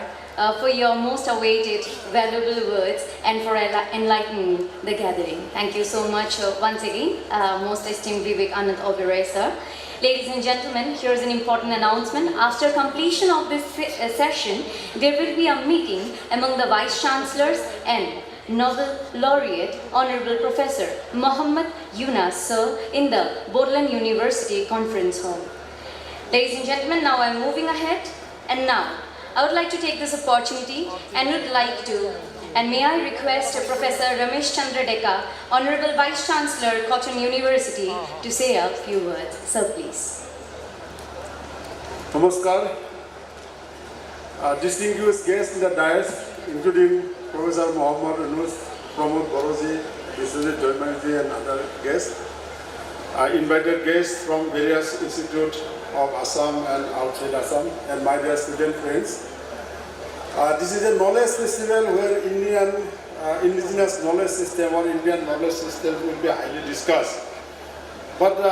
for your most awaited, valuable words and for enlightening the gathering. Thank you so much once again, most esteemed Vivek Anand Oberoi sir. Ladies and gentlemen, here's an important announcement. After completion of this session, there will be a meeting among the Vice Chancellors and Nobel Laureate Honorable Professor Muhammad Yunus sir in the Bodoland University Conference Hall. Ladies and gentlemen, now I'm moving ahead, and now I would like to take this opportunity and would like to, and may I request Professor Ramesh Chandra Deka, Honorable Vice Chancellor, Cotton University, to say a few words. Sir, please. Namaskar. Distinguished guests in the dais, including Professor Muhammad Yunus, Pramod Boroji, Biswajit Joymanji, and other guests. Invited guests from various institutes of Assam and outside Assam, and my dear student friends. This is a knowledge festival where indigenous knowledge system or Indian knowledge system will be highly discussed. But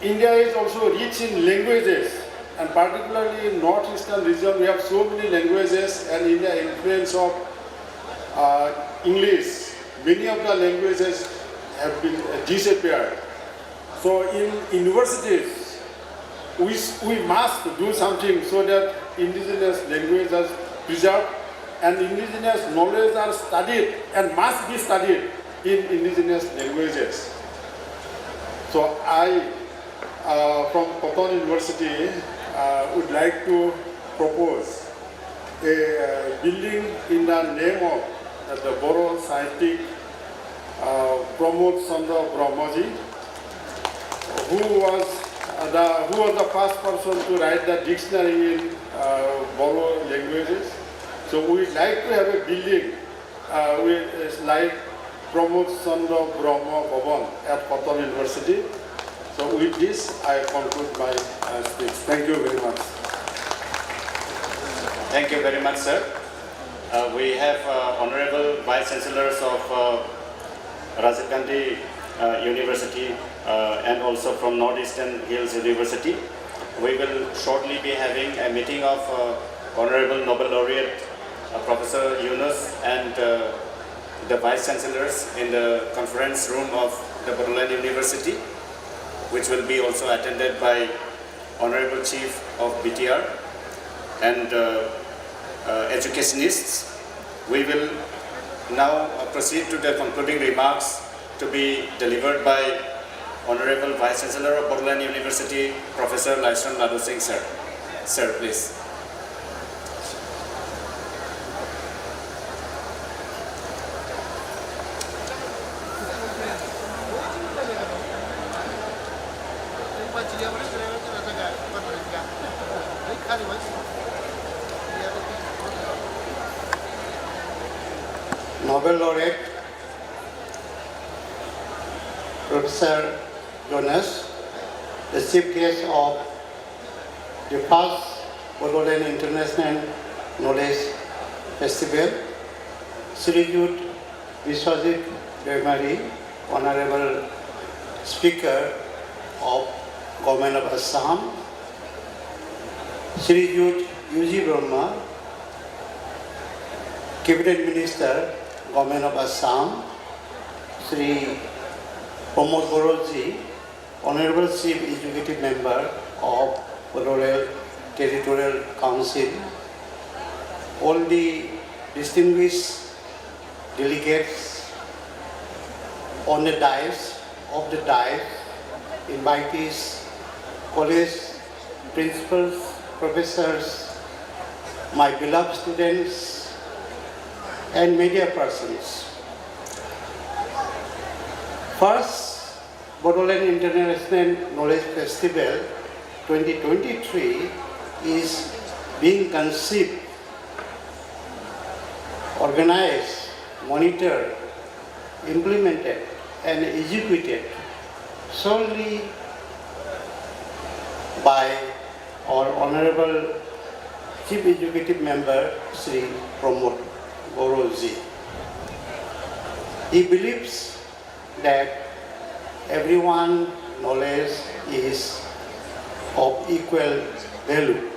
India is also rich in languages, and particularly in northeastern region we have so many languages, and in the influence of English, many of the languages have been disappeared. So in universities, we must do something so that indigenous languages are preserved and indigenous knowledge are studied and must be studied in indigenous languages. So I, from Cotton University, would like to propose a building in the name of the Boro scientist Pramod Chandra Brahmaji, who was the first person to write the dictionary in Boro languages. So we would like to have a building with like Pramod Chandra Brahma Bhavan at Qatar University. So with this, I conclude my speech. Thank you very much. Thank you very much, sir. We have Honorable Vice Chancellors of Rajiv Gandhi University and also from Northeastern Hills University. We will shortly be having a meeting of Honorable Nobel Laureate Professor Yunus and the Vice Chancellors in the conference room of the Bodoland University, which will be also attended by Honorable Chief of BTR and educationists. We will now proceed to the concluding remarks to be delivered by Honorable Vice Chancellor of Bodoland University, Professor Laishan Ladu Singh, sir. Sir, please. Nobel laureate Professor Yunus, the chief guest of the first Bodoland International Knowledge Festival, Srijut Biswajit Demari, Honorable Speaker of Government of Assam, Srijut UG Brahma, Cabinet Minister, Government of Assam, Sri Pramod Boroji, Honorable Chief Executive Member of Bodoland Territorial Council, all the distinguished delegates on the dais, invitees, college principals, professors, my beloved students, and media persons. First, Bodoland International Knowledge Festival 2023 is being conceived, organized, monitored, implemented, and executed solely by our Honorable Chief Executive Member, Sri Pramod Boroji. He believes that everyone's knowledge is of equal value.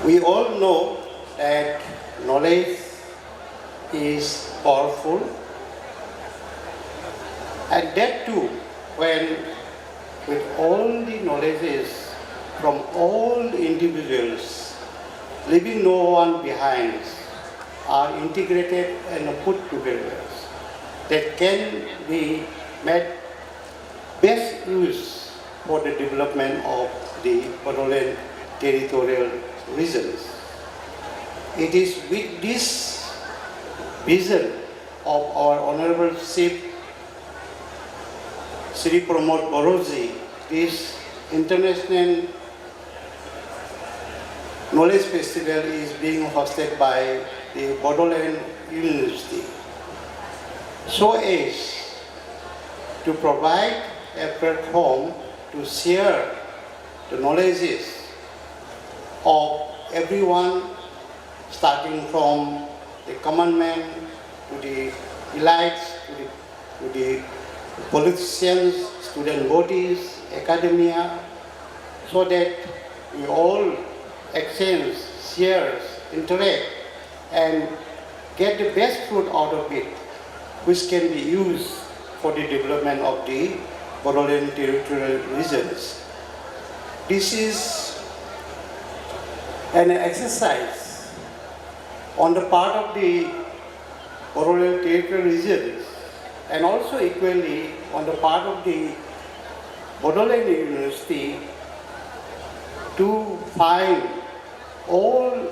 We all know that knowledge is powerful, and that too when with all the knowledges from all individuals, leaving no one behind, are integrated and put together, that can be made best use for the development of the Bodoland territorial regions. It is with this vision of our Honorable Chief Sri Pramod Boroji, this International Knowledge Festival is being hosted by the Bodoland University, so as to provide a platform to share the knowledges of everyone, starting from the common man to the elites, to the politicians, student bodies, academia, so that we all exchange, share, interact, and get the best fruit out of it, which can be used for the development of the Bodoland territorial regions. This is an exercise on the part of the Bodoland territorial regions, and also equally on the part of the Bodoland University to find all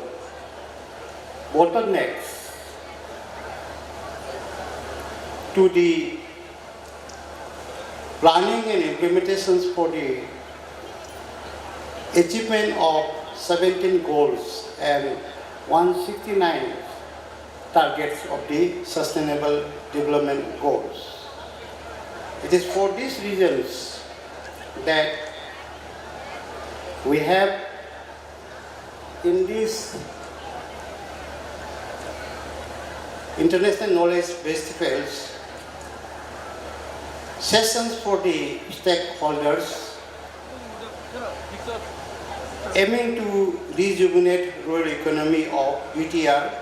bottlenecks to the planning and implementations for the achievement of 17 goals and 169 targets of the Sustainable Development Goals. It is for these reasons that we have in these international knowledge festivals sessions for the stakeholders aiming to rejuvenate rural economy of BTR,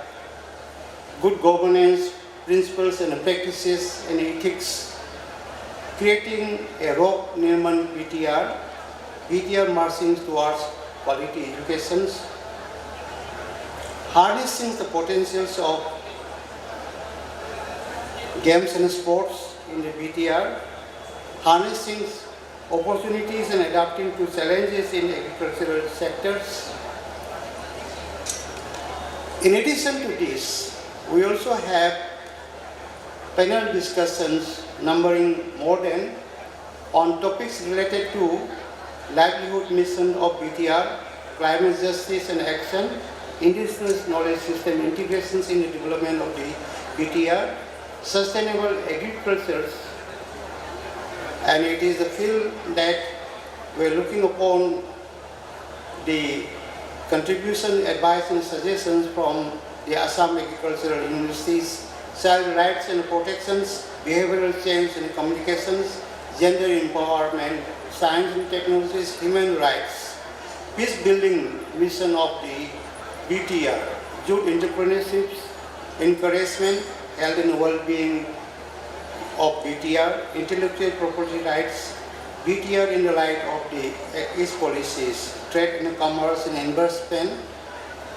good governance principles and practices and ethics, creating a rock Nirman BTR marching towards quality educations, harnessing the potentials of games and sports in the BTR, harnessing opportunities and adapting to challenges in agricultural sectors. In addition to this, we also have panel discussions numbering more than on topics related to livelihood mission of BTR, climate justice and action, indigenous knowledge system integrations in the development of the BTR, sustainable agriculture, and it is a field that we're looking upon the contribution, advice and suggestions from the Assam Agricultural University's child rights and protections, behavioral change and communications, gender empowerment, science and technologies, human rights, peace building mission of the BTR, youth entrepreneurships, encouragement, health and well-being of BTR, intellectual property rights, BTR in the light of the its policies, trade and commerce and investment,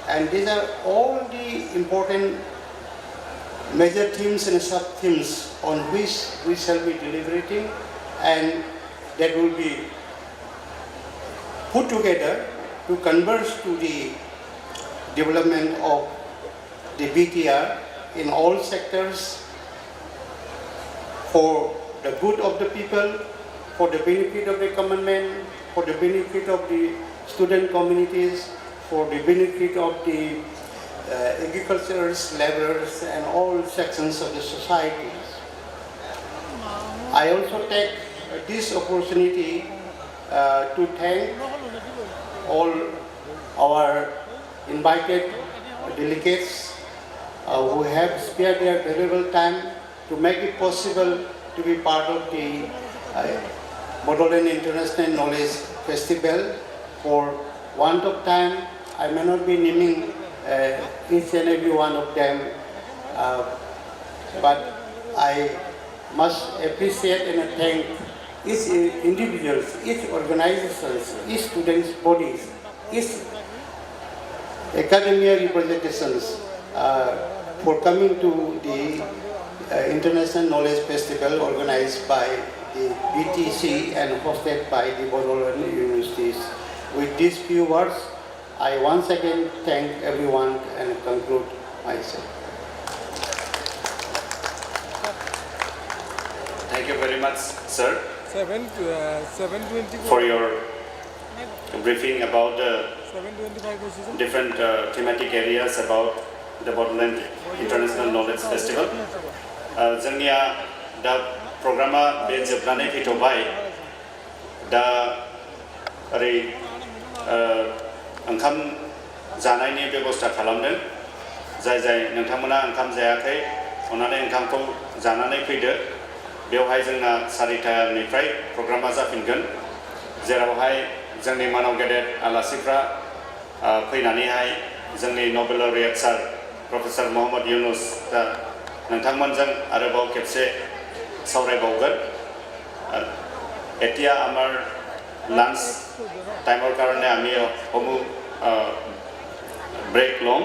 and these are all the important major themes and sub-themes on which we shall be deliberating, and that will be put together to converge to the development of the BTR in all sectors for the good of the people, for the benefit of the common man, for the benefit of the student communities, for the benefit of the agriculturers, laborers, and all sections of the society. I also take this opportunity to thank all our invited delegates who have spared their valuable time to make it possible to be part of the Bodoland International Knowledge Festival. For want of time, I may not be naming each and every one of them, but I must appreciate and thank each individuals, each organizations, each students' bodies, each academia representations for coming to the International Knowledge Festival organized by the BTC and hosted by the Bodoland Universities. With these few words, I once again thank everyone and conclude myself. Thank you very much, sir, 720 for your briefing about the 725 different thematic areas about the Bodoland International Knowledge Festival. जोंनिया दा प्रग्रामा बे जोबनानै फैथ'बाय दा ओरै ओंखाम जानायनि बेबस्था खालामदों जाय नोंथांमोना ओंखाम जायाखै अननानै ओंखामखौ जानानै फैदो बेवहाय जोंना 4टानिफ्राय प्रग्रामा जाफिनगोन जेरावहाय जोंनि मानव गेदेर आलासिफ्रा फैनानैहाय जोंनि नबेल लरेट सार प्रफेसर मोहम्मद इउनुस दा नोंथांमोनजों आरोबाव खेबसे सावरायबावगोन এতিয়া আমাৰ লাঞ্চ টাইমৰ কাৰণে আমি সমূহ ব্ৰেক ল'ম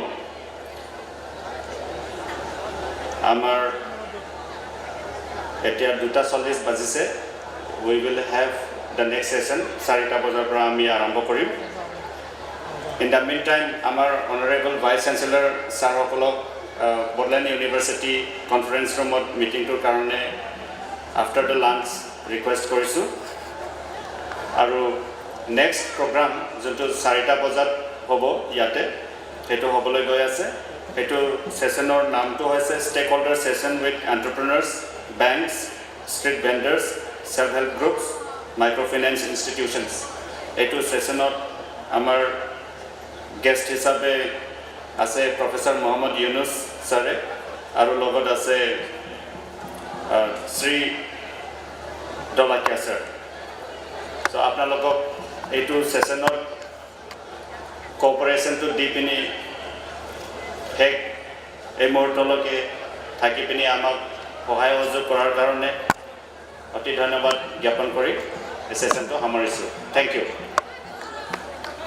আমাৰ এতিয়া 2:40 বাজিছে we will have the next session 4টা বজাৰ পৰা আমি আৰম্ভ কৰিম in the meantime আমাৰ honorable vice chancellor ছাৰসকলক Bodoland University conference room meeting to karone after the lunch request korisu aru next program jonto 4টা বজাত hobo yate heto hoboloi goi ase এইটো সেশনৰ নামটো হৈছে stakeholder session with entrepreneurs banks street vendors self help groups microfinance institutions এইটো সেশনত আমাৰ guest হিচাপে আছে প্ৰফেসৰ মোহাম্মদ ইউনুছ ছাৰে আৰু লগত আছে শ্ৰী ডলাকিয়া ছাৰ চ' আপোনালোকক এইটো সেশনত কোঅপাৰেশ্যনটো দি পিনি শেষ এই মুহূৰ্তলৈকে থাকি পিনি আমাক সহায় সহযোগ কৰাৰ কাৰণে অতি ধন্যবাদ জ্ঞাপন কৰি এই সেশনটো সামৰিছোঁ থেংক ইউ